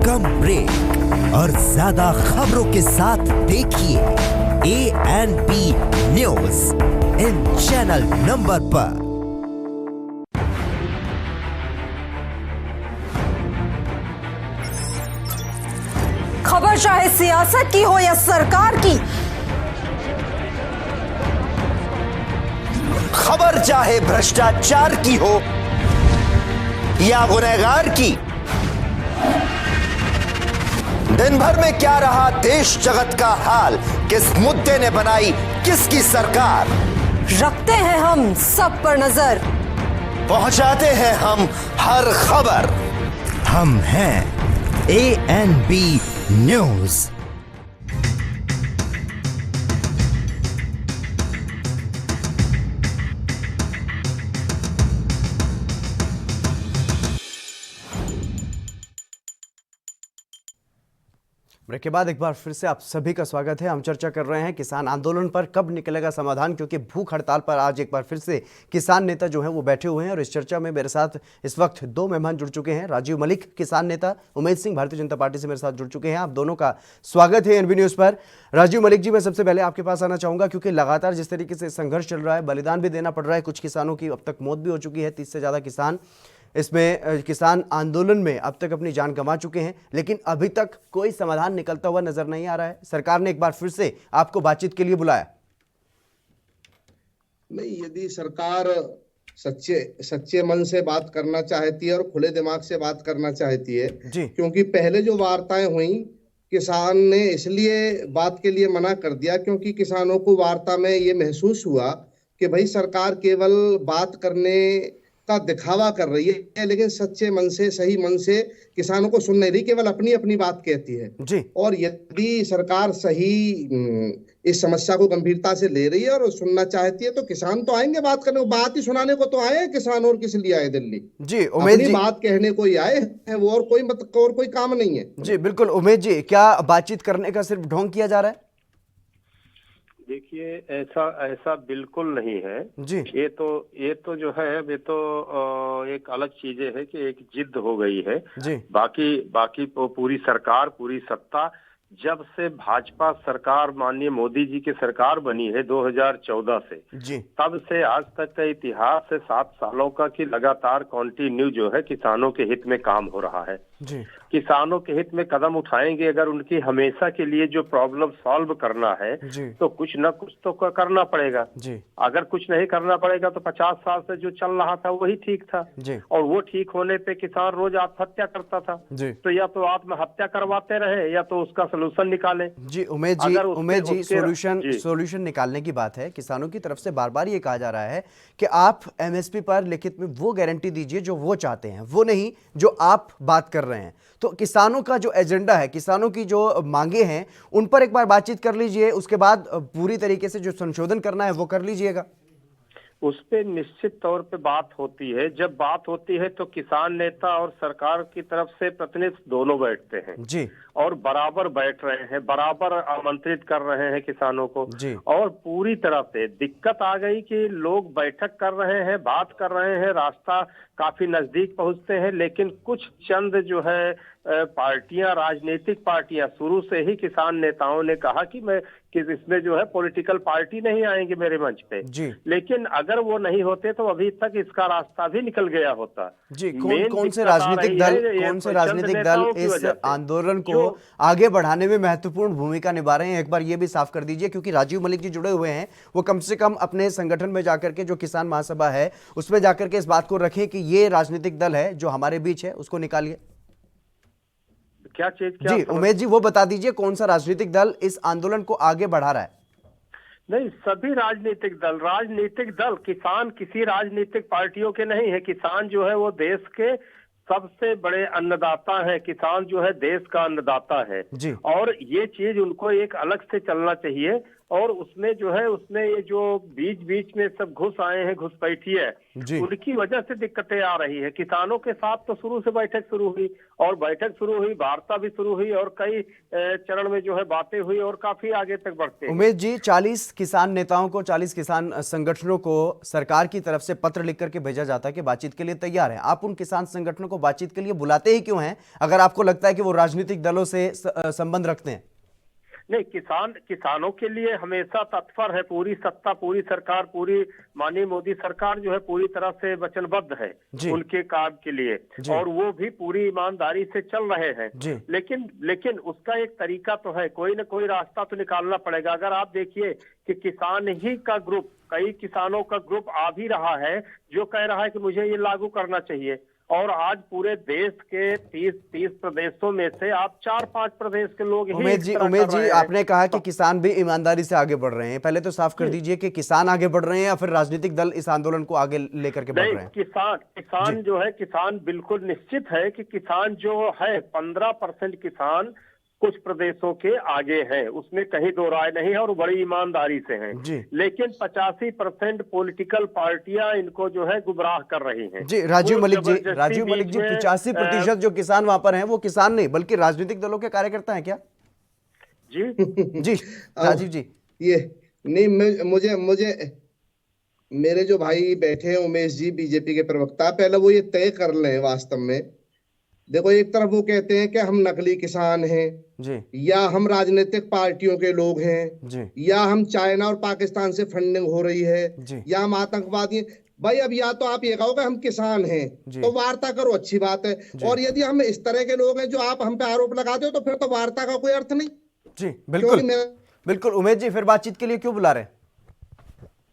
कम ब्रेक और ज्यादा खबरों के साथ देखिए ANP news in channel number पर। खबर चाहे सियासत की हो या सरकार की, खबर चाहे भ्रष्टाचार की हो या गुनहगार की, दिन भर में क्या रहा देश जगत का हाल, किस मुद्दे ने बनाई किसकी सरकार, रखते हैं हम सब पर नजर, पहुंचाते हैं हम हर खबर। हम हैं ANP न्यूज। ब्रेक के बाद एक बार फिर से आप सभी का स्वागत है। हम चर्चा कर रहे हैं किसान आंदोलन पर कब निकलेगा समाधान, क्योंकि भूख हड़ताल पर आज एक बार फिर से किसान नेता जो हैं वो बैठे हुए हैं। और इस चर्चा में मेरे साथ इस वक्त दो मेहमान जुड़ चुके हैं। राजीव मलिक किसान नेता, उमेश सिंह भारतीय जनता पार्टी से मेरे साथ जुड़ चुके हैं। आप दोनों का स्वागत है एनबी न्यूज़ पर। राजीव मलिक जी, मैं सबसे पहले आपके पास आना चाहूँगा, क्योंकि लगातार जिस तरीके से संघर्ष चल रहा है, बलिदान भी देना पड़ रहा है, कुछ किसानों की अब तक मौत भी हो चुकी है, 30 से ज़्यादा किसान इसमें किसान आंदोलन में अब तक अपनी जान गंवा चुके हैं, लेकिन अभी तक कोई समाधान निकलता हुआ नजर नहीं आ रहा है। सरकार ने एक बार फिर से आपको बातचीत के लिए बुलाया। नहीं, यदि सरकार सच्चे मन से बात करना चाहती है और खुले दिमाग से बात करना चाहती है जी, क्योंकि पहले जो वार्ताएं हुई किसान ने इसलिए बात के लिए मना कर दिया क्योंकि किसानों को वार्ता में ये महसूस हुआ कि भाई सरकार केवल बात करने का दिखावा कर रही है, लेकिन सच्चे मन से सही मन से किसानों को सुन नहीं रही, केवल अपनी अपनी बात कहती है जी। और यदि सरकार सही इस समस्या को गंभीरता से ले रही है और सुनना चाहती है तो किसान तो आएंगे बात करने, बात ही सुनाने को तो आए हैं किसान, और किस लिए आए दिल्ली जी? उमेश जी, बात कहने को ही आए हैं वो, और कोई काम नहीं है। जी बिल्कुल। उमेश जी, क्या बातचीत करने का सिर्फ ढोंग किया जा रहा है? देखिए, ऐसा बिल्कुल नहीं है जी। ये तो जो है ये तो एक अलग चीजें है कि एक जिद हो गई है जी। बाकी पूरी सरकार, पूरी सत्ता, जब से भाजपा सरकार माननीय मोदी जी की सरकार बनी है 2014 से जी, तब से आज तक का इतिहास है 7 सालों का कि लगातार कंटिन्यू जो है किसानों के हित में काम हो रहा है जी। किसानों के हित में कदम उठाएंगे अगर उनकी हमेशा के लिए जो प्रॉब्लम सॉल्व करना है जी। तो कुछ न कुछ तो करना पड़ेगा जी। अगर कुछ नहीं करना पड़ेगा तो 50 साल से जो चल रहा था वही ठीक था जी। और वो ठीक होने पे किसान रोज आत्महत्या करता था जी। तो या तो आत्महत्या करवाते रहे या तो उसका सलूशन निकाले। जी उमेश जी, सोल्यूशन निकालने की बात है। किसानों की तरफ से बार बार ये कहा जा रहा है कि आप एमएसपी पर लिखित में वो गारंटी दीजिए जो वो चाहते हैं, वो नहीं जो आप बात कर रहे हैं। तो किसानों का जो एजेंडा है, किसानों की जो मांगे हैं, उन पर एक बार बातचीत कर लीजिए, उसके बाद पूरी तरीके से जो संशोधन करना है वो कर लीजिएगा। उस पे निश्चित तौर पे बात होती है। जब बात होती है तो किसान नेता और सरकार की तरफ से प्रतिनिधि दोनों बैठते हैं जी, और बराबर बैठ रहे हैं, बराबर आमंत्रित कर रहे हैं किसानों को जी। और पूरी तरह से दिक्कत आ गई कि लोग बैठक कर रहे हैं, बात कर रहे हैं, रास्ता काफी नजदीक पहुंचते हैं, लेकिन कुछ चंद जो है पार्टियां, राजनीतिक पार्टियां, शुरू से ही किसान नेताओं ने कहा कि इसमें जो है पॉलिटिकल पार्टी नहीं आएंगे मेरे मंच पे जी। लेकिन अगर वो नहीं होते तो अभी तक इसका रास्ता भी निकल गया होता जी। कौन से राजनीतिक दल इस आंदोलन को आगे बढ़ाने में महत्वपूर्ण भूमिका निभा रहे हैं, एक बार ये भी साफ कर दीजिए, क्योंकि राजीव मलिक जी जुड़े हुए हैं। वो कम से कम अपने संगठन में जाकर के, जो किसान महासभा है उसमें जाकर के इस बात को रखें कि ये राजनीतिक दल है जो हमारे बीच है, उसको निकालिए। क्या चीज? जी उमेश जी, वो बता दीजिए कौन सा राजनीतिक दल इस आंदोलन को आगे बढ़ा रहा है? नहीं, सभी राजनीतिक दल, किसान किसी राजनीतिक पार्टियों के नहीं है। किसान जो है वो देश के सबसे बड़े अन्नदाता है, किसान जो है देश का अन्नदाता है जी। और ये चीज उनको एक अलग से चलना चाहिए। और उसने जो है उसने ये जो बीच बीच में सब घुस आए हैं घुसपैठिए, उनकी वजह से दिक्कतें आ रही है। किसानों के साथ तो शुरू से बैठक शुरू हुई और बैठक शुरू हुई, वार्ता भी शुरू हुई और कई चरण में जो है बातें हुई और काफी आगे तक बढ़ते हैं। उमेश जी, 40 किसान नेताओं को, 40 किसान संगठनों को सरकार की तरफ से पत्र लिख करके भेजा जाता है कि बातचीत के लिए तैयार है। आप उन किसान संगठनों को बातचीत के लिए बुलाते ही क्यों हैं, अगर आपको लगता है कि वो राजनीतिक दलों से संबंध रखते हैं? नहीं, किसानों के लिए हमेशा तत्पर है। पूरी सत्ता, पूरी सरकार, पूरी माननीय मोदी सरकार जो है पूरी तरह से वचनबद्ध है उनके काम के लिए, और वो भी पूरी ईमानदारी से चल रहे हैं। लेकिन उसका एक तरीका तो है, कोई न कोई रास्ता तो निकालना पड़ेगा। अगर आप देखिए कि किसान ही का ग्रुप, कई किसानों का ग्रुप आ भी रहा है जो कह रहा है कि मुझे ये लागू करना चाहिए, और आज पूरे देश के 30 प्रदेशों में से आप 4-5 प्रदेश के लोग उमेश जी, आपने कहा कि किसान भी ईमानदारी से आगे बढ़ रहे हैं। पहले तो साफ कर दीजिए कि किसान आगे बढ़ रहे हैं या फिर राजनीतिक दल इस आंदोलन को आगे लेकर के बढ़ रहे हैं? किसान जो है, किसान बिल्कुल निश्चित है कि किसान जो है 15% किसान कुछ प्रदेशों के आगे हैं, उसमें कहीं दो राय नहीं है और बड़ी ईमानदारी से हैं। लेकिन 85% पॉलिटिकल पार्टियां इनको जो है गुमराह कर रही हैं। जी राजीव मलिक जी, 85% जो किसान वहां पर हैं वो किसान नहीं बल्कि राजनीतिक दलों के कार्यकर्ता हैं क्या? जी राजीव जी, ये नहीं, मुझे मेरे जो भाई बैठे हैं उमेश जी, बीजेपी के प्रवक्ता, पहले वो ये तय कर लें वास्तव में। देखो, एक तरफ वो कहते हैं कि हम नकली किसान हैं जी, या हम राजनीतिक पार्टियों के लोग हैं जी, या हम चाइना और पाकिस्तान से फंडिंग हो रही है जी, या हम आतंकवादी हैं। भाई अब या तो आप ये कहो कि हम किसान हैं तो वार्ता करो, अच्छी बात है, और यदि हम इस तरह के लोग हैं जो आप हम पे आरोप लगाते हो तो फिर तो वार्ता का कोई अर्थ नहीं। जी बिल्कुल उमेश जी, फिर बातचीत के लिए क्यों बुला रहे हैं?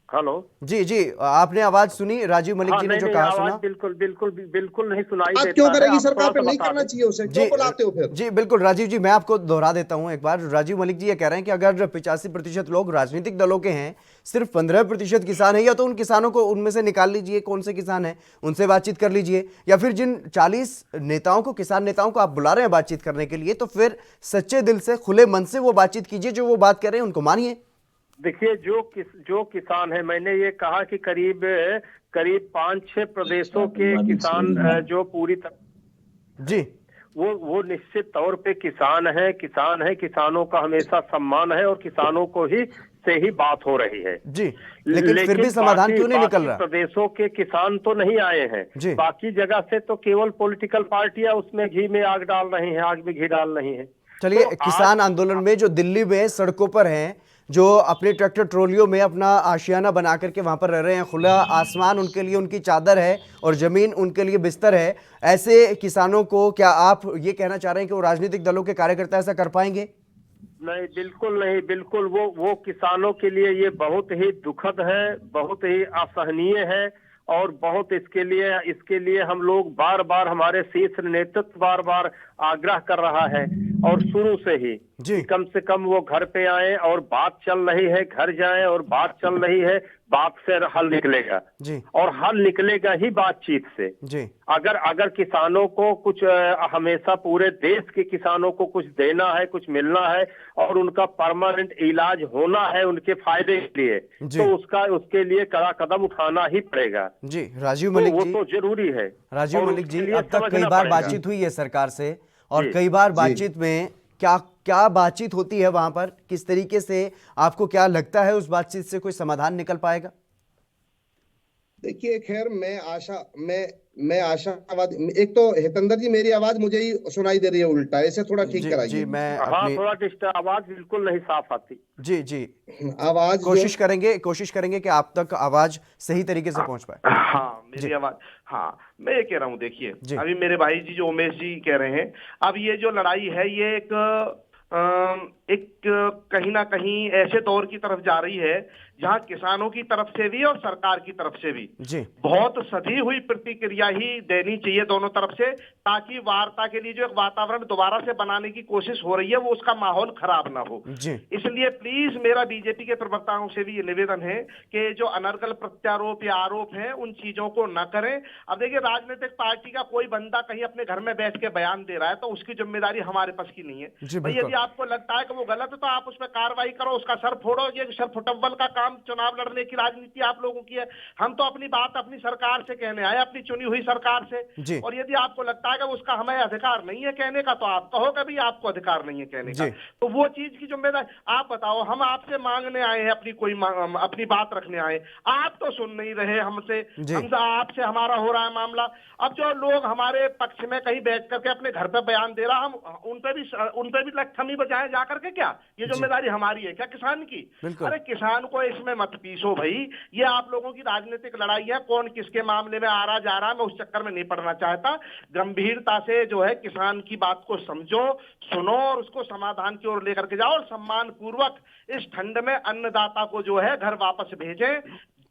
हेलो जी, आपने आवाज सुनी राजीव मलिक जी ने जो कहा? सुना? बिल्कुल नहीं सुनाई देता। क्यों करेगी सरकार पे? नहीं करना चाहिए उसे, क्यों बुलाते हो फिर? जी बिल्कुल राजीव जी, मैं आपको दोहरा देता हूं एक बार। राजीव मलिक जी ये कह रहे हैं कि अगर 85% लोग राजनीतिक दलों के हैं, सिर्फ 15% किसान है, या तो उन किसानों को उनमें से निकाल लीजिए, कौन से किसान हैं उनसे बातचीत कर लीजिए, या फिर जिन 40 नेताओं को, किसान नेताओं को आप बुला रहे हैं बातचीत करने के लिए, तो फिर सच्चे दिल से, खुले मन से वो बातचीत कीजिए, जो वो बात कर रहे हैं उनको मानिए। देखिए, जो किसान है, मैंने ये कहा कि करीब 5-6 प्रदेशों के किसान जो पूरी तरह जी वो निश्चित तौर पे किसान है। किसानों का हमेशा सम्मान है और किसानों को ही से ही बात हो रही है जी, लेकिन फिर भी समाधान क्यों नहीं निकल रहा? प्रदेशों के किसान तो नहीं आए हैं, बाकी जगह से तो केवल पॉलिटिकल पार्टियां उसमें घी में आग डाल रही हैं, आग में घी डाल रही हैं। चलिए, किसान आंदोलन में जो दिल्ली में सड़कों पर हैं, जो अपने ट्रैक्टर ट्रॉलियों में अपना आशियाना बना करके वहां पर रह रहे हैं, खुला आसमान उनके लिए उनकी चादर है और जमीन उनके लिए बिस्तर है, ऐसे किसानों को क्या आप ये कहना चाह रहे हैं कि वो राजनीतिक दलों के कार्यकर्ता ऐसा कर पाएंगे? नहीं, बिल्कुल नहीं, बिल्कुल। वो किसानों के लिए ये बहुत ही दुखद है, बहुत ही असहनीय है, और बहुत इसके लिए हम लोग बार बार, हमारे शीर्ष नेतृत्व बार बार आग्रह कर रहा है, और शुरू से ही कम से कम वो घर पे आए और बात चल रही है, घर जाएं और बात चल रही है, बात से हल निकलेगा और हल निकलेगा ही बातचीत से। अगर किसानों को कुछ, हमेशा पूरे देश के किसानों को कुछ देना है, कुछ मिलना है और उनका परमानेंट इलाज होना है उनके फायदे के लिए, तो उसके लिए कड़ा कदम उठाना ही पड़ेगा। जी राजीव मलिक जी, वो तो जरूरी है। राजीव मलिक जी, अब तक कई बार बातचीत हुई है सरकार से, और कई बार बातचीत में क्या बातचीत होती है वहां पर, किस तरीके से आपको क्या लगता है उस बातचीत से कोई समाधान निकल पाएगा? देखिए, खैर मैं आशावाद, एक तो हितेंद्र जी मेरी आवाज मुझे ही सुनाई दे रही है उल्टा, इसे थोड़ा ठीक कराइए। जी, मैं थोड़ा डिस्टर्ब, आवाज बिल्कुल नहीं साफ आती। जी आवाज कोशिश करेंगे कि आप तक आवाज सही तरीके से पहुंच पाए। हाँ, मेरी आवाज, हाँ, मैं ये कह रहा हूँ, देखिए अभी मेरे भाई जी जो उमेश जी कह रहे हैं, अब ये जो लड़ाई है ये एक कहीं ना कहीं ऐसे दौर की तरफ जा रही है जहां किसानों की तरफ से भी और सरकार की तरफ से भी बहुत सधी हुई प्रतिक्रिया ही देनी चाहिए दोनों तरफ से, ताकि वार्ता के लिए जो एक वातावरण दोबारा से बनाने की कोशिश हो रही है वो उसका माहौल खराब ना हो। इसलिए प्लीज मेरा बीजेपी के प्रवक्ताओं से भी ये निवेदन है कि जो अनर्गल प्रत्यारोप या आरोप है उन चीजों को न करें। अब देखिए, राजनीतिक पार्टी का कोई बंदा कहीं अपने घर में बैठ के बयान दे रहा है तो उसकी जिम्मेदारी हमारे पास की नहीं है। भाई, यदि आपको लगता है कि वो गलत है तो आप उस पर कार्रवाई करो, उसका सर फोड़ो। ये सर फुटब्बल का काम चुनाव लड़ने की राजनीति आप लोगों की है। हम तो अपनी बात अपनी सरकार से कहने आए, अपनी चुनी हुई सरकार से। और यदि आपको लगता है कि उसका हमें अधिकार नहीं है कहने का, तो आप कहो कभी आपको अधिकार नहीं है कहने का, तो वो चीज की जिम्मेदारी आप बताओ। हम आपसे मांगने आए हैं, अपनी बात रखने आए, आप तो सुन नहीं रहे हमसे, आपसे हमारा हो रहा है मामला। अब जो लोग हमारे पक्ष में कहीं बैठ करके अपने घर पे बयान दे रहा, हम उन पे भी थमी बजाए जा करके, क्या ये जिम्मेदारी हमारी है क्या किसान की? अरे किसान को इसमें मत पीसो भाई, ये आप लोगों की राजनीतिक लड़ाई है, कौन किसके मामले में आ रहा जा रहा है, मैं उस चक्कर में नहीं पड़ना चाहता। गंभीरता से जो है किसान की बात को समझो, सुनो और उसको समाधान की ओर लेकर के जाओ, और सम्मान पूर्वक इस ठंड में अन्नदाता को जो है घर वापस भेजें,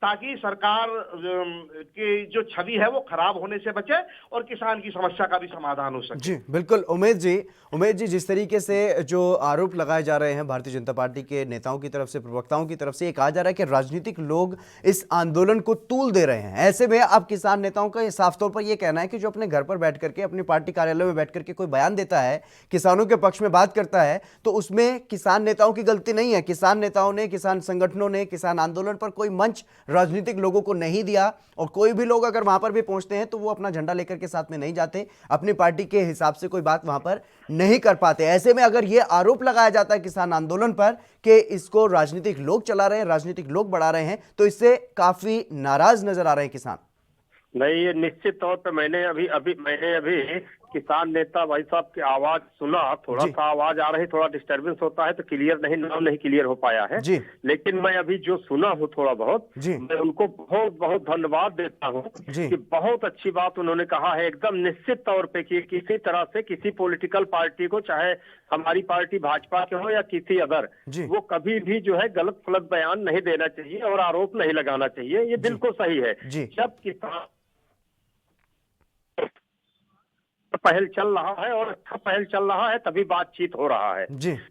ताकि सरकार की जो छवि है वो खराब होने से बचे और किसान की समस्या का भी समाधान हो सके। जी बिल्कुल। उमेश जी, जिस तरीके से जो आरोप लगाए जा रहे हैं भारतीय जनता पार्टी के नेताओं की तरफ से, प्रवक्ताओं की तरफ से, ये कहा जा रहा है कि राजनीतिक लोग इस आंदोलन को तूल दे रहे हैं। ऐसे में अब किसान नेताओं का साफ तौर पर यह कहना है कि जो अपने घर पर बैठ करके, अपनी पार्टी कार्यालय में बैठ करके कोई बयान देता है, किसानों के पक्ष में बात करता है, तो उसमें किसान नेताओं की गलती नहीं है। किसान नेताओं ने, किसान संगठनों ने, किसान आंदोलन पर कोई मंच राजनीतिक लोगों को नहीं दिया, और कोई भी लोग अगर वहां पर भी पहुंचते हैं तो वो अपना झंडा लेकर के साथ में नहीं जाते, अपनी पार्टी के हिसाब से कोई बात वहां पर नहीं कर पाते। ऐसे में अगर ये आरोप लगाया जाता है किसान आंदोलन पर कि इसको राजनीतिक लोग चला रहे हैं, राजनीतिक लोग बढ़ा रहे हैं, तो इससे काफी नाराज नजर आ रहे हैं किसान। नहीं, ये निश्चित तौर पे मैंने अभी किसान नेता भाई साहब की आवाज सुना, थोड़ा सा आवाज आ रही, थोड़ा डिस्टरबेंस होता है तो क्लियर नहीं क्लियर हो पाया है। लेकिन मैं अभी जो सुना हूँ थोड़ा बहुत, मैं उनको बहुत बहुत धन्यवाद देता हूँ कि बहुत अच्छी बात उन्होंने कहा है, एकदम निश्चित तौर पे कि किसी तरह से किसी पॉलिटिकल पार्टी को, चाहे हमारी पार्टी भाजपा के हो या किसी अदर, वो कभी भी जो है गलत फलत बयान नहीं देना चाहिए और आरोप नहीं लगाना चाहिए। ये बिल्कुल सही है। जब किसान पहल चल रहा है और अच्छा पहल चल रहा है तभी बातचीत हो रहा है।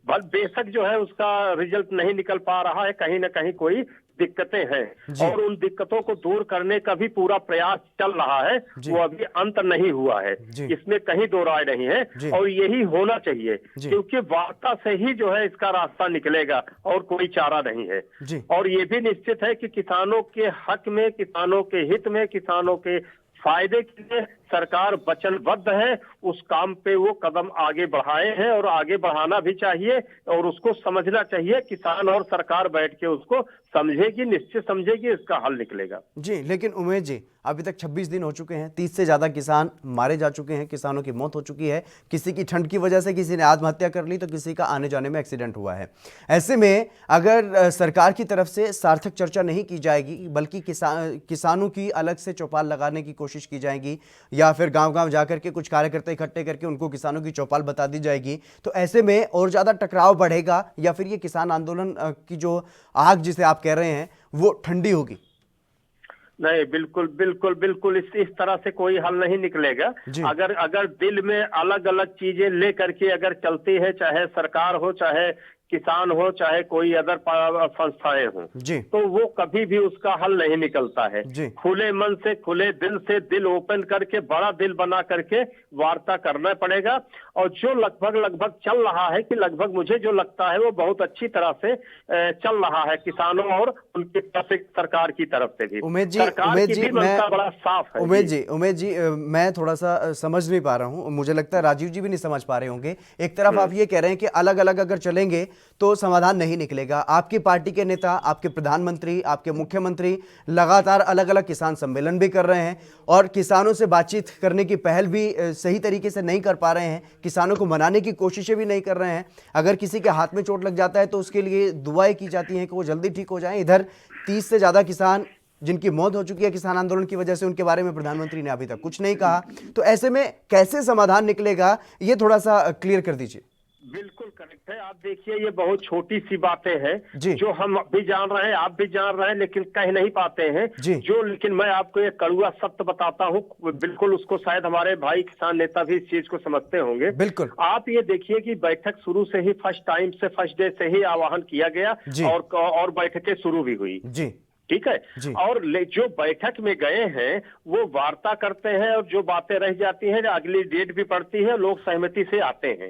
बस बेशक जो है उसका रिजल्ट नहीं निकल पा रहा है, कहीं ना कहीं कोई दिक्कतें हैं और उन दिक्कतों को दूर करने का भी पूरा प्रयास चल रहा है, वो अभी अंत नहीं हुआ है, इसमें कहीं दो राय नहीं है। और यही होना चाहिए, क्योंकि वार्ता से ही जो है इसका रास्ता निकलेगा और कोई चारा नहीं है। और ये भी निश्चित है कि किसानों के हक में, किसानों के हित में, किसानों के फायदे के लिए सरकार वचनबद्ध है। उस काम पे वो कदम आगे बढ़ाए हैं और आगे बढ़ाना भी चाहिए और उसको समझना चाहिए। किसान और सरकार बैठ के उसको समझेगी, निश्चित समझेगी, इसका हल निकलेगा। जी, लेकिन उमेश जी, अभी तक 26 दिन हो चुके हैं, 30 से ज्यादा किसान मारे जा चुके हैं, किसानों की मौत हो चुकी है, किसी की ठंड की वजह से किसी ने आत्महत्या कर ली, तो किसी का आने जाने में एक्सीडेंट हुआ है। ऐसे में अगर सरकार की तरफ से सार्थक चर्चा नहीं की जाएगी, बल्कि किसानों की अलग से चौपाल लगाने की कोशिश की जाएगी, या फिर गांव-गांव जाकर के कुछ कार्यकर्ता इकट्ठे करके उनको किसानों की चौपाल बता दी जाएगी, तो ऐसे में और ज्यादा टकराव बढ़ेगा, या फिर ये किसान आंदोलन की जो आग जिसे आप कह रहे हैं वो ठंडी होगी? नहीं, बिल्कुल इस तरह से कोई हल नहीं निकलेगा। अगर दिल में अलग अलग चीजें ले करके अगर चलती है, चाहे सरकार हो, चाहे किसान हो, चाहे कोई अदर संस्थाएं हो, तो वो कभी भी उसका हल नहीं निकलता है। खुले मन से, खुले दिल से, दिल ओपन करके, बड़ा दिल बना करके वार्ता करना पड़ेगा। और जो लगभग चल रहा है, कि लगभग मुझे जो लगता है वो बहुत अच्छी तरह से चल रहा है, किसानों और उनकी तरफ से, सरकार की तरफ से भी। उमेश जी, बड़ा साफ है। उमेश जी, मैं थोड़ा सा समझ नहीं पा रहा हूँ, मुझे लगता है राजीव जी भी नहीं समझ पा रहे होंगे। एक तरफ आप ये कह रहे हैं कि अलग अलग अगर चलेंगे तो समाधान नहीं निकलेगा। आपकी पार्टी के नेता, आपके प्रधानमंत्री, आपके मुख्यमंत्री लगातार अलग अलग किसान सम्मेलन भी कर रहे हैं और किसानों से बातचीत करने की पहल भी सही तरीके से नहीं कर पा रहे हैं, किसानों को मनाने की कोशिशें भी नहीं कर रहे हैं। अगर किसी के हाथ में चोट लग जाता है तो उसके लिए दुआएं की जाती हैं कि वो जल्दी ठीक हो जाएं। इधर 30 से ज़्यादा किसान जिनकी मौत हो चुकी है किसान आंदोलन की वजह से, उनके बारे में प्रधानमंत्री ने अभी तक कुछ नहीं कहा। तो ऐसे में कैसे समाधान निकलेगा, ये थोड़ा सा क्लियर कर दीजिए। बिल्कुल करेक्ट है। आप देखिए, ये बहुत छोटी सी बातें हैं जो हम भी जान रहे हैं, आप भी जान रहे हैं, लेकिन कह नहीं पाते हैं जो। लेकिन मैं आपको एक कड़वा सत्य बताता हूँ, बिल्कुल उसको शायद हमारे भाई किसान नेता भी इस चीज को समझते होंगे। बिल्कुल आप ये देखिए कि बैठक शुरू से ही फर्स्ट डे से ही आह्वान किया गया और बैठकें शुरू भी हुई। ठीक है। और जो बैठक में गए हैं वो वार्ता करते हैं और जो बातें रह जाती हैं अगली डेट भी पड़ती है, लोग सहमति से आते हैं।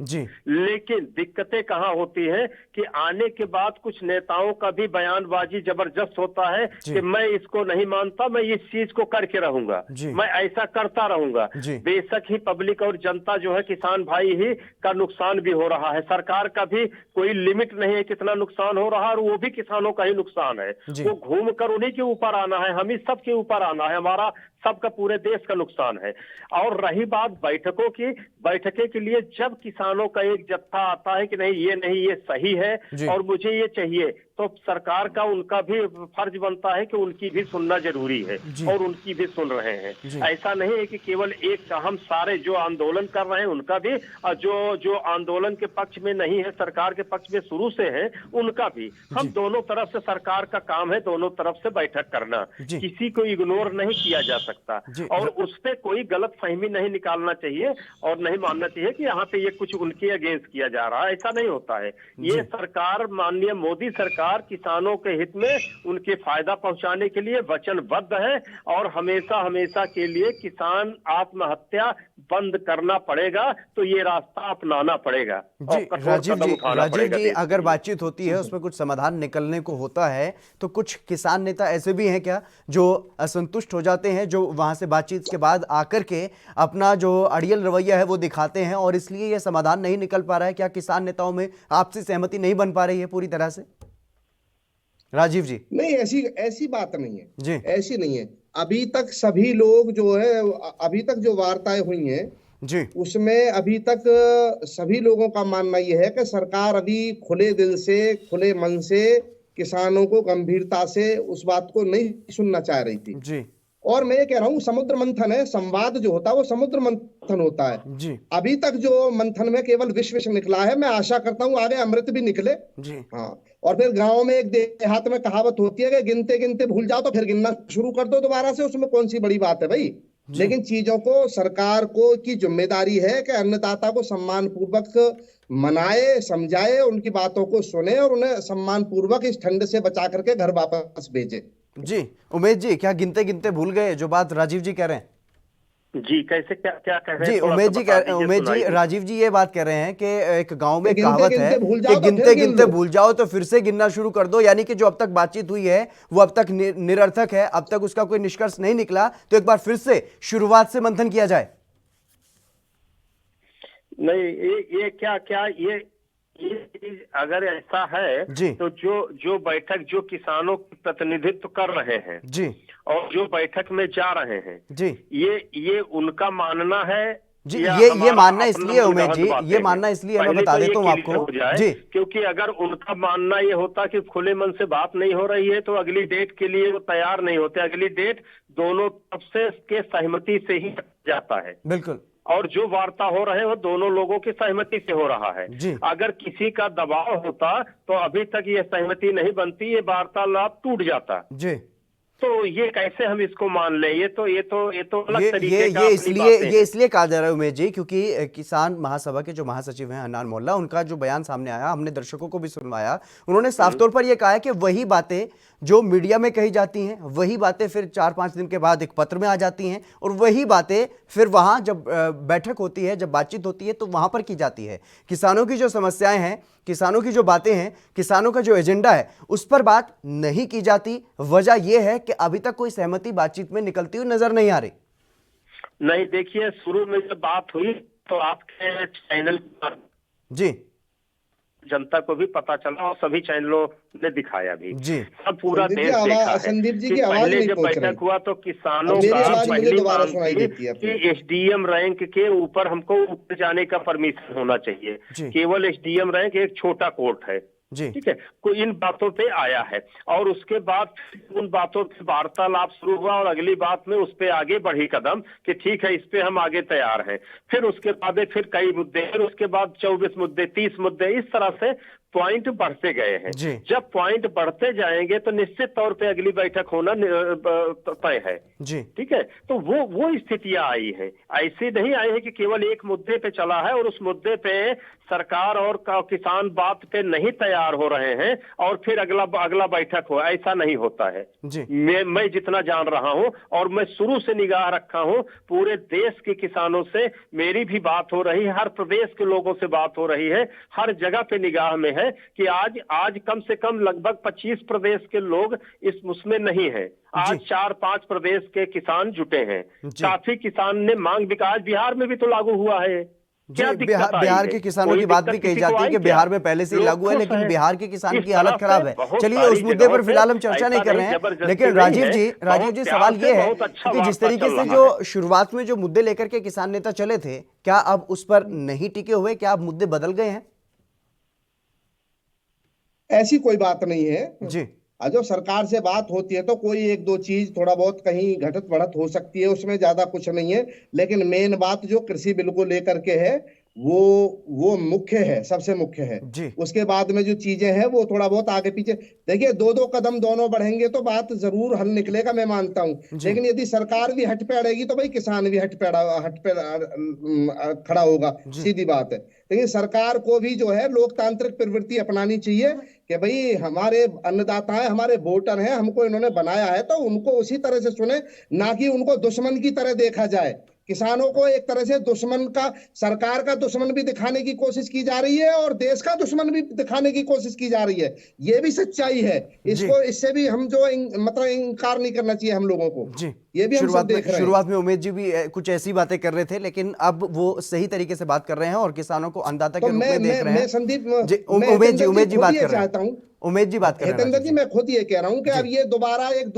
लेकिन दिक्कतें कहाँ होती हैं कि आने के बाद कुछ नेताओं का भी बयानबाजी जबरदस्त होता है कि मैं इसको नहीं मानता, मैं इस चीज को करके रहूंगा, मैं ऐसा करता रहूंगा। बेशक ही पब्लिक और जनता जो है, किसान भाई ही का नुकसान भी हो रहा है, सरकार का भी कोई लिमिट नहीं है कितना नुकसान हो रहा है, और वो भी किसानों का ही नुकसान है। वो घूम कर उन्हीं के ऊपर आना है, हम ही सब के ऊपर आना है, हमारा सबका पूरे देश का नुकसान है। और रही बात बैठकों की, बैठके के लिए जब किसानों का एक जत्था आता है कि नहीं ये सही है और मुझे ये चाहिए, तो सरकार का उनका भी फर्ज बनता है कि उनकी भी सुनना जरूरी है और उनकी भी सुन रहे हैं। ऐसा नहीं है कि केवल एक, हम सारे जो आंदोलन कर रहे हैं उनका भी, जो आंदोलन के पक्ष में नहीं है, सरकार के पक्ष में शुरू से है, उनका भी। हम दोनों तरफ से, सरकार का काम है दोनों तरफ से बैठक करना, किसी को इग्नोर नहीं किया जा सकता और उस पे कोई गलत फहमी नहीं निकालना चाहिए और नहीं मानना चाहिए कि यहाँ पे ये कुछ उनके अगेंस्ट किया जा रहा है। ऐसा नहीं होता है। ये सरकार, माननीय मोदी सरकार, किसानों के हित में उनके फायदा पहुंचाने के लिए वचनबद्ध है और हमेशा हमेशा के लिए किसान आत्महत्या बंद करना पड़ेगा, तो ये रास्ता अपनाना पड़ेगा। राजीव जी, अगर बातचीत होती है उसमें कुछ समाधान निकलने को होता है, तो कुछ किसान नेता ऐसे भी हैं क्या जो असंतुष्ट हो जाते हैं, जो वहां से बातचीत के बाद आकर के अपना जो अड़ियल रवैया है वो दिखाते हैं और इसलिए ये समाधान नहीं निकल पा रहा है? क्या किसान नेताओं में आपसी सहमति नहीं बन पा रही है पूरी तरह से? राजीव जी, नहीं, ऐसी बात नहीं है जी, ऐसी नहीं है। अभी तक सभी लोग जो है, अभी तक जो वार्ताएं हुई हैं जी, उसमें अभी तक सभी लोगों का मानना यह है कि सरकार अभी खुले दिल से, खुले मन से किसानों को गंभीरता से उस बात को नहीं सुनना चाह रही थी जी। और मैं ये कह रहा हूँ, समुद्र मंथन है, संवाद जो होता है वो समुद्र मंथन होता है जी। अभी तक जो मंथन में केवल विष निकला है, मैं आशा करता हूँ आगे अमृत भी निकले जी। हाँ, और फिर गांव में एक देहात में कहावत होती है कि गिनते गिनते भूल जाओ तो फिर गिनना शुरू कर दो दोबारा से, उसमें कौन सी बड़ी बात है भाई। लेकिन चीजों को सरकार को की जिम्मेदारी है कि अन्नदाता को सम्मान पूर्वक मनाए, समझाए, उनकी बातों को सुने और उन्हें सम्मान पूर्वक इस ठंड से बचा करके घर वापस भेजे जी। उमेश जी, क्या गिनते गिनते भूल गए जो बात राजीव जी कह रहे हैं? जी, कैसे क्या कह रहे हैं जी? उमेश जी, राजीव जी ये बात कह रहे हैं कि एक गांव में कहावत है कि गिनते गिनते भूल जाओ तो फिर से गिनना शुरू कर दो, यानी कि जो अब तक बातचीत हुई है वो अब तक निरर्थक है, अब तक उसका कोई निष्कर्ष नहीं निकला, तो एक बार फिर से शुरुआत से मंथन किया जाए। नहीं, ये क्या ये चीज अगर ऐसा है तो जो बैठक जो किसानों की प्रतिनिधित्व कर रहे हैं जी, और जो बैठक में जा रहे हैं जी, ये उनका मानना है जी। ये मानना इसलिए उमेश जी, ये मानना इसलिए, मैं बता देता हूँ आपको जी, क्योंकि अगर उनका मानना ये होता कि खुले मन से बात नहीं हो रही है तो अगली डेट के लिए वो तैयार नहीं होते। अगली डेट दोनों तरफ से के सहमति से ही जाता है। बिल्कुल। और जो वार्ता हो रहे हैं वो दोनों लोगों की सहमति से हो रहा है। अगर किसी का दबाव होता तो अभी तक ये सहमति नहीं बनती, ये वार्तालाप टूट जाता जी। तो ये कैसे हम इसको मान लें? ये तो अलग तरीके का ये इसलिए कहा जा रहा है उमेश जी, क्योंकि किसान महासभा के जो महासचिव हैं हन्नान मोल्ला, उनका जो बयान सामने आया, हमने दर्शकों को भी सुनवाया, उन्होंने साफ तौर पर यह कहा है कि वही बातें जो मीडिया में कही जाती हैं, वही बातें फिर 4-5 दिन के बाद एक पत्र में आ जाती हैं और वही बातें फिर वहां जब बैठक होती है, जब बातचीत होती है, तो वहां पर की जाती है। किसानों की जो समस्याएं हैं, किसानों की जो बातें हैं, किसानों का जो एजेंडा है, उस पर बात नहीं की जाती। वजह यह है कि अभी तक कोई सहमति बातचीत में निकलती हुई नजर नहीं आ रही। नहीं, देखिए, शुरू में जब बात हुई तो आपके चैनल पर जी जनता को भी पता चला और सभी चैनलों ने दिखाया भी जी, सब पूरा देश देखा है कि पहले जब बैठक हुआ तो किसानों का पहली मांग थी कि एसडीएम रैंक के ऊपर हमको ऊपर जाने का परमिशन होना चाहिए। केवल एसडीएम रैंक एक छोटा कोर्ट है, ठीक है, कोई इन बातों पे आया है और उसके बाद उन बातों पे वार्तालाप शुरू हुआ और अगली बात में उस पे आगे बढ़ी कदम कि ठीक है, इस पे हम आगे तैयार हैं। फिर उसके बाद फिर कई मुद्दे, फिर उसके बाद 24 मुद्दे, 30 मुद्दे, इस तरह से पॉइंट बढ़ते गए हैं। जब पॉइंट बढ़ते जाएंगे तो निश्चित तौर पे अगली बैठक होना तय है जी, ठीक है। तो वो स्थितियां आई है, ऐसी नहीं आई है कि केवल एक मुद्दे पे चला है और उस मुद्दे पे सरकार और किसान बात पे नहीं तैयार हो रहे हैं और फिर अगला बैठक हो, ऐसा नहीं होता है। मैं जितना जान रहा हूं और मैं शुरू से निगाह रखा हूं, पूरे देश के किसानों से मेरी भी बात हो रही है, हर प्रदेश के लोगों से बात हो रही है, हर जगह पे निगाह में है कि आज कम से कम लगभग 25 प्रदेश के लोग उसमें नहीं है। आज 4-5 प्रदेश के किसान जुटे हैं, काफी किसान ने मांग विकास बिहार में भी तो लागू हुआ है। क्या बिहार के किसानों की बात भी कही जाती है कि बिहार में पहले से ही लागू है, लेकिन बिहार के किसान की हालत खराब है। चलिए उस मुद्दे पर फिलहाल हम चर्चा नहीं कर रहे हैं, लेकिन राजीव जी सवाल ये है कि जिस तरीके से जो शुरुआत में जो मुद्दे लेकर के किसान नेता चले थे, क्या अब उस पर नहीं टिके हुए, क्या अब मुद्दे बदल गए हैं? ऐसी कोई बात नहीं है जी। जब सरकार से बात होती है तो कोई एक दो चीज थोड़ा बहुत कहीं घटत बढ़त हो सकती है, उसमें ज्यादा कुछ नहीं है, लेकिन मेन बात जो कृषि बिल को लेकर के है वो मुख्य है, सबसे मुख्य है। उसके बाद में जो चीजें हैं वो थोड़ा बहुत आगे पीछे, देखिए 2-2 कदम दोनों बढ़ेंगे तो बात जरूर हल निकलेगा, मैं मानता हूं, लेकिन यदि सरकार भी हट पे अड़ेगी तो भाई किसान भी हट पे खड़ा होगा, सीधी बात है। लेकिन सरकार को भी जो है लोकतांत्रिक प्रवृत्ति अपनानी चाहिए कि भाई हमारे अन्नदाता हैं, हमारे वोटर हैं, हमको इन्होंने बनाया है तो उनको उसी तरह से सुने, ना कि उनको दुश्मन की तरह देखा जाए। किसानों को एक तरह से दुश्मन का, सरकार का दुश्मन भी दिखाने की कोशिश की जा रही है और देश का दुश्मन भी दिखाने की कोशिश की जा रही है, ये भी सच्चाई है। इससे भी हम जो मतलब इनकार नहीं करना चाहिए हम लोगों को। ये भी हम सब देख रहे हैं। शुरुआत में उमेश जी भी कुछ ऐसी बातें कर रहे थे, लेकिन अब वो सही तरीके से बात कर रहे हैं और किसानों को अन्नदाता के रूप में देख रहे हैं। संदीप उमेश जी बात कर रहे हैं। उमेश जी बात कर रहे हैं। हितेंद्र जी, मैं खुद ये कह रहा हूं कि अब ये दोबारा एक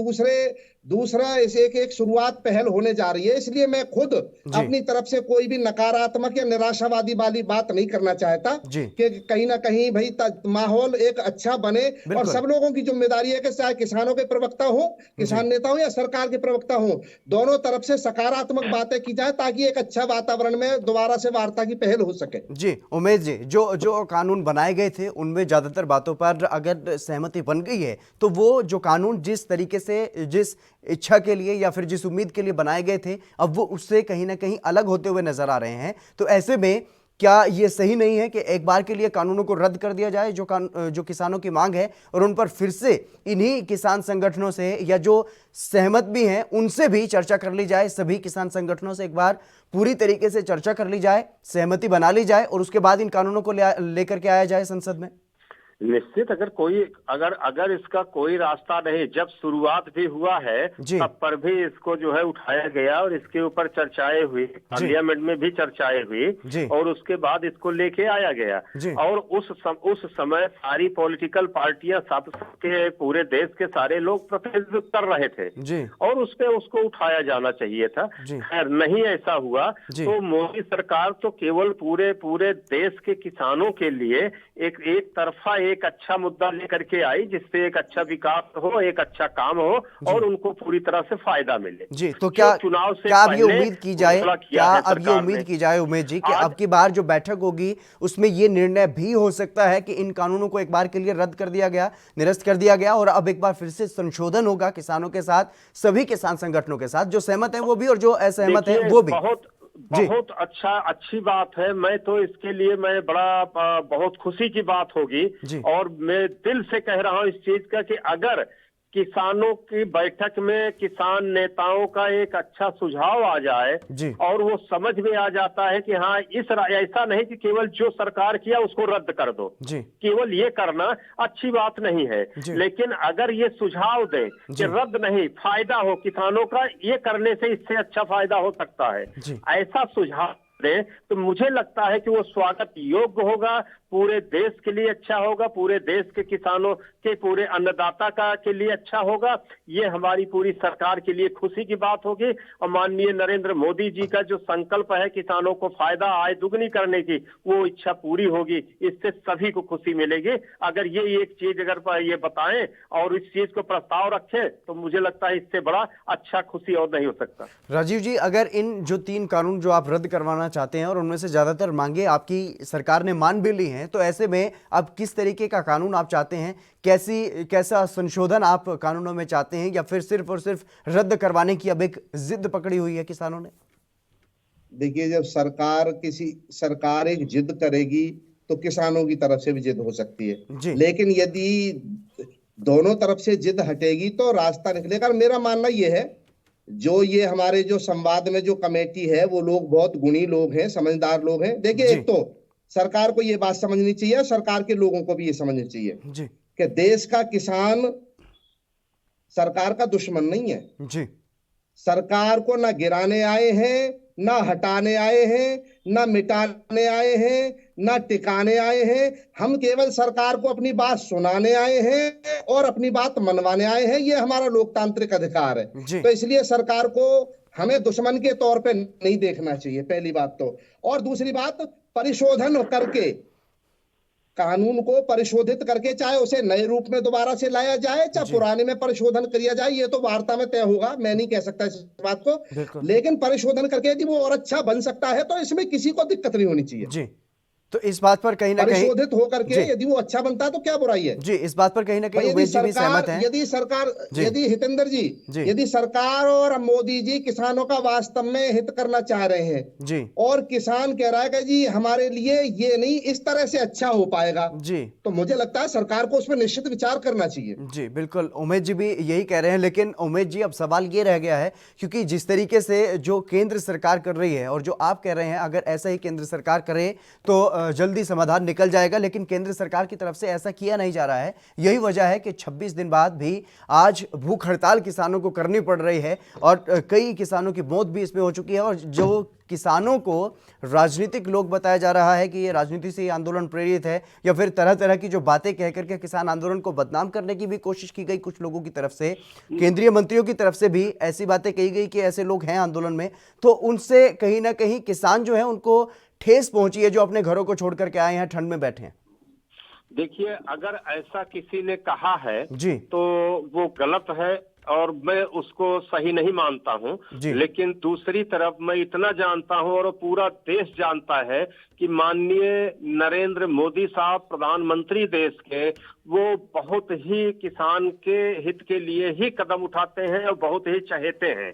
दूसरा इसे एक शुरुआत पहल होने जा रही है, इसलिए मैं खुद अपनी तरफ से कोई भी नकारात्मक या निराशावादी वाली बात नहीं करना चाहता कि कहीं ना कहीं भाई माहौल एक अच्छा बने, और सब लोगों की जिम्मेदारी है कि चाहे किसानों के प्रवक्ता हो, किसान नेता हो या सरकार के प्रवक्ता हो, दोनों तरफ से सकारात्मक बातें की जाए ताकि एक अच्छा वातावरण में दोबारा से वार्ता की पहल हो सके। जी उमेश जी, जो कानून बनाए गए थे उनमें ज्यादातर बातों पर अगर सहमति बन गई है तो वो जो कानून जिस तरीके से, जिस इच्छा के लिए या फिर जिस उम्मीद के लिए बनाए गए थे, अब वो उससे कहीं ना कहीं अलग होते हुए नजर आ रहे हैं। तो ऐसे में क्या ये सही नहीं है कि एक बार के लिए कानूनों को रद्द कर दिया जाए, जो किसानों की मांग है, और उन पर फिर से इन्हीं किसान संगठनों से या जो सहमत भी हैं उनसे भी चर्चा कर ली जाए, सभी किसान संगठनों से एक बार पूरी तरीके से चर्चा कर ली जाए, सहमति बना ली जाए और उसके बाद इन कानूनों को लेकर के आया जाए संसद में? निश्चित, अगर इसका कोई रास्ता नहीं, जब शुरुआत भी हुआ है तब पर भी इसको जो है उठाया गया और इसके ऊपर चर्चाएं हुई, पार्लियामेंट में भी चर्चाएं हुई और उसके बाद इसको लेके आया गया। और उस समय सारी पॉलिटिकल पार्टियां, सब के पूरे देश के सारे लोग प्रतिनिधित्व कर रहे थे और उस पे उसको उठाया जाना चाहिए था। खैर नहीं ऐसा हुआ तो मोदी सरकार तो केवल पूरे देश के किसानं के लिए एक तरफा एक अच्छा मुद्दा लेकर के आई, जिससे एक अच्छा विकास हो, एक अच्छा काम हो और उनको पूरी तरह से फायदा मिले। जी, तो क्या चुनाव से अब ये उम्मीद की जाए, उमेश जी, कि अब की बार जो बैठक होगी उसमें ये निर्णय भी हो सकता है कि इन कानूनों को एक बार के लिए रद्द कर दिया गया, निरस्त कर दिया गया और अब एक बार फिर से संशोधन होगा किसानों के साथ, सभी किसान संगठनों के साथ, जो सहमत है वो भी और जो असहमत है वो भी? बहुत अच्छी बात है। मैं तो इसके लिए बहुत खुशी की बात होगी और मैं दिल से कह रहा हूं इस चीज का कि अगर किसानों की बैठक में किसान नेताओं का एक अच्छा सुझाव आ जाए और वो समझ में आ जाता है कि हाँ ऐसा नहीं कि केवल जो सरकार किया उसको रद्द कर दो, केवल ये करना अच्छी बात नहीं है, लेकिन अगर ये सुझाव दे कि रद्द नहीं, फायदा हो किसानों का, ये करने से इससे अच्छा फायदा हो सकता है, ऐसा सुझाव दे तो मुझे लगता है कि वो स्वागत योग्य होगा, पूरे देश के लिए अच्छा होगा, पूरे देश के किसानों के, पूरे अन्नदाता के लिए अच्छा होगा। ये हमारी पूरी सरकार के लिए खुशी की बात होगी और माननीय नरेंद्र मोदी जी का जो संकल्प है किसानों को फायदा, आय दुगनी करने की, वो इच्छा पूरी होगी। इससे सभी को खुशी मिलेगी। अगर ये एक चीज अगर ये बताएं और इस चीज को प्रस्ताव रखें तो मुझे लगता है इससे बड़ा अच्छा खुशी और नहीं हो सकता। राजीव जी, अगर इन जो 3 कानून जो आप रद्द करवाना चाहते हैं और उनमें से ज्यादातर मांगे आपकी सरकार ने मान भी ली हैं, तो ऐसे में अब किस तरीके का कानून आप चाहते हैं? कैसा संशोधन आप कानूनों में चाहते हैं, या फिर सिर्फ और सिर्फ रद्द करवाने की अब एक जिद पकड़ी हुई है किसानों ने? देखिए, जब सरकार एक जिद करेगी तो किसानों की तरफ से भी जिद हो सकती है। जी। लेकिन यदि दोनों तरफ से जिद हटेगी तो रास्ता निकलेगा। और मेरा मानना यह है, जो ये हमारे जो संवाद में जो कमेटी है वो लोग बहुत गुणी लोग हैं, समझदार लोग हैं। देखिए, एक तो सरकार को ये बात समझनी चाहिए, सरकार के लोगों को भी ये समझनी चाहिए जी। कि देश का किसान सरकार का दुश्मन नहीं है जी। सरकार को ना गिराने आए हैं, ना हटाने आए हैं, ना मिटाने आए हैं, ना टिकाने आए हैं। हम केवल सरकार को अपनी बात सुनाने आए हैं और अपनी बात मनवाने आए हैं। ये हमारा लोकतांत्रिक अधिकार है। तो इसलिए सरकार को हमें दुश्मन के तौर पे नहीं देखना चाहिए, पहली बात तो। और दूसरी बात, परिशोधन करके, कानून को परिशोधित करके, चाहे उसे नए रूप में दोबारा से लाया जाए, चाहे पुराने में परिशोधन किया जाए, ये तो वार्ता में तय होगा, मैं नहीं कह सकता इस बात को। लेकिन परिशोधन करके यदि वो और अच्छा बन सकता है तो इसमें किसी को दिक्कत नहीं होनी चाहिए। जी। तो इस बात पर कहीं ना कहीं परिशोधित होकर के यदि वो अच्छा बनता है तो क्या बुराई है? जी, इस बात पर कहीं ना कहीं उमेश जी भी सहमत हैं। यदि हितेंद्र जी, यदि सरकार और मोदी जी किसानों का वास्तव में हित करना चाह रहे हैं जी, और किसान कह रहा है कि जी हमारे लिए ये नहीं इस तरह से अच्छा हो पाएगा जी, तो मुझे लगता है सरकार को उसमें निश्चित विचार करना चाहिए। जी बिल्कुल, उमेश जी भी यही कह रहे हैं। लेकिन उमेश जी, अब सवाल ये रह गया है, क्योंकि जिस तरीके से जो केंद्र सरकार कर रही है और जो आप कह रहे हैं, अगर ऐसा ही केंद्र सरकार करे तो जल्दी समाधान निकल जाएगा, लेकिन केंद्र सरकार की तरफ से ऐसा किया नहीं जा रहा है। यही वजह है कि 26 दिन बाद भी आज भूख हड़ताल किसानों को करनी पड़ रही है और कई किसानों की मौत भी इसमें हो चुकी है। और जो किसानों को राजनीतिक लोग बताया जा रहा है कि ये राजनीति से आंदोलन प्रेरित है, या फिर तरह तरह की जो बातें कह करके किसान आंदोलन को बदनाम करने की भी कोशिश की गई कुछ लोगों की तरफ से। केंद्रीय मंत्रियों की तरफ से भी ऐसी बातें कही गई कि ऐसे लोग हैं आंदोलन में, तो उनसे कहीं ना कहीं किसान जो है उनको ठेस पहुंची है, जो अपने घरों को छोड़ करके आए हैं, ठंड में बैठे हैं। देखिए, अगर ऐसा किसी ने कहा है जी, तो वो गलत है और मैं उसको सही नहीं मानता हूं। लेकिन दूसरी तरफ मैं इतना जानता हूं और पूरा देश जानता है कि माननीय नरेंद्र मोदी साहब प्रधानमंत्री देश के, वो बहुत ही किसान के हित के लिए ही कदम उठाते हैं और बहुत ही चहेते हैं।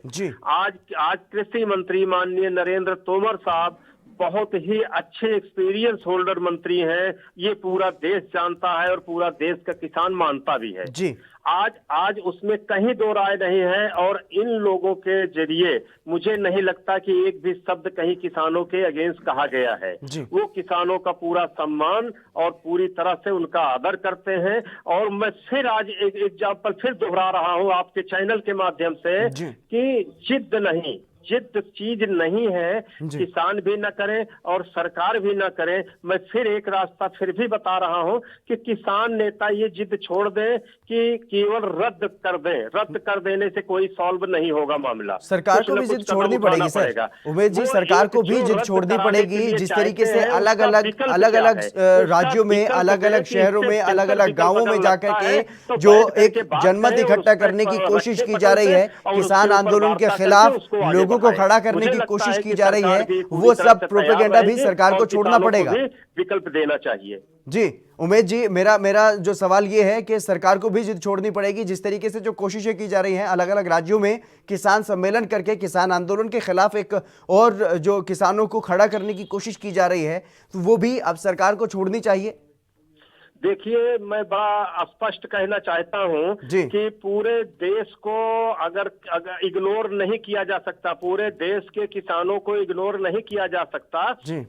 आज कृषि मंत्री माननीय नरेंद्र तोमर साहब बहुत ही अच्छे एक्सपीरियंस होल्डर मंत्री हैं। ये पूरा देश जानता है और पूरा देश का किसान मानता भी है। जी। आज उसमें कहीं दो राय नहीं है। और इन लोगों के जरिए मुझे नहीं लगता कि एक भी शब्द कहीं किसानों के अगेंस्ट कहा गया है। वो किसानों का पूरा सम्मान और पूरी तरह से उनका आदर करते हैं। और मैं फिर आज एक एग्जाम्पल फिर दोहरा रहा हूं आपके चैनल के माध्यम से कि जिद चीज नहीं है, किसान भी न करें और सरकार भी न करे। मैं फिर एक रास्ता फिर भी बता रहा हूं कि किसान नेता ये जिद छोड़ दें कि केवल रद्द कर दें। रद्द कर देने से कोई सॉल्व नहीं होगा मामला। सरकार को भी जिद छोड़नी पड़ेगी सर। उमेश जी, सरकार को भी जिद छोड़नी पड़ेगी। जिस तरीके से अलग अलग राज्यों में, अलग अलग शहरों में, अलग अलग गांवों में जाकर के जो एक जनमत इकट्ठा करने की कोशिश की जा रही है, किसान आंदोलन के खिलाफ लोगों को खड़ा करने की कोशिश की जा रही है, वो सब प्रोपेगेंडा भी सरकार को छोड़ना पड़ेगा, विकल्प देना चाहिए। जी उमेश जी, मेरा जो सवाल ये है कि सरकार को भी जिद छोड़नी पड़ेगी। जिस तरीके से जो कोशिशें की जा रही हैं अलग अलग राज्यों में किसान सम्मेलन करके किसान आंदोलन के खिलाफ एक और जो किसानों को खड़ा करने की कोशिश की जा रही है, तो वो भी अब सरकार को छोड़नी चाहिए। देखिए, मैं बड़ा स्पष्ट कहना चाहता हूं कि पूरे देश को अगर इग्नोर नहीं किया जा सकता, पूरे देश के किसानों को इग्नोर नहीं किया जा सकता।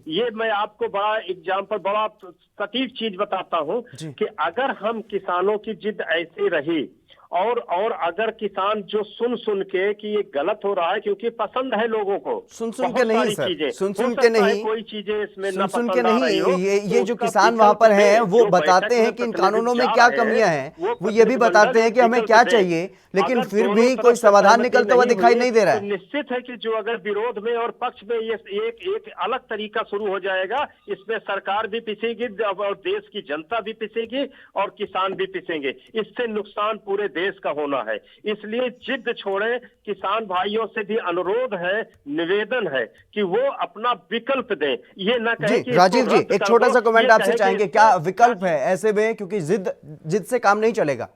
ये मैं आपको बड़ा एग्जाम्पल, बड़ा सटीक चीज बताता हूं कि अगर हम किसानों की जिद ऐसी रही और अगर किसान जो सुन के कि ये गलत हो रहा है, क्योंकि पसंद है लोगों को, सुन के नहीं सर, सुन के नहीं, कोई चीजें इसमें सुन के नहीं, ये जो किसान वहां पर हैं वो बताते हैं कि इन कानूनों में क्या कमियां हैं, वो ये भी बताते हैं कि हमें क्या चाहिए, लेकिन फिर भी कोई समाधान निकलता हुआ दिखाई नहीं दे रहा है। निश्चित है कि जो अगर विरोध में और पक्ष में ये एक अलग तरीका शुरू हो जाएगा, इसमें सरकार भी पिसेगी और देश की जनता भी पिसेगी और किसान भी पिसेंगे। इससे नुकसान पूरे देश का होना है। इसलिए जिद छोड़ें। किसान भाइयों से भी अनुरोध है, निवेदन है कि वो अपना विकल्प दें। ये ना कहें कि राजीव जी, एक छोटा सा कमेंट आपसे चाहेंगे, क्या विकल्प है ऐसे में, क्योंकि जिद से काम नहीं चलेगा।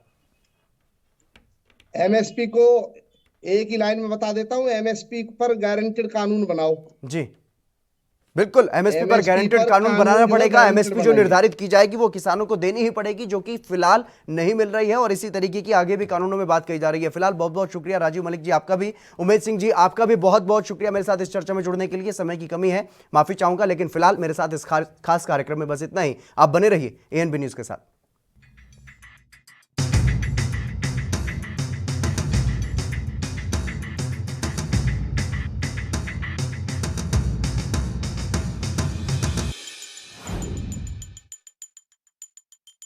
एमएसपी को एक ही लाइन में बता देता हूं, एमएसपी पर गारंटेड कानून बनाओ। जी, बिल्कुल एमएसपी पर गारंटेड कानून बनाना पड़ेगा। एमएसपी जो निर्धारित की जाएगी वो किसानों को देनी ही पड़ेगी, जो कि फिलहाल नहीं मिल रही है, और इसी तरीके की आगे भी कानूनों में बात कही जा रही है। फिलहाल बहुत बहुत शुक्रिया राजीव मलिक जी, आपका भी। उमेद सिंह जी, आपका भी बहुत बहुत शुक्रिया मेरे साथ इस चर्चा में जुड़ने के लिए। समय की कमी है, माफी चाहूंगा, लेकिन फिलहाल मेरे साथ इस खास कार्यक्रम में बस इतना ही। आप बने रहिए एएनबी न्यूज के साथ।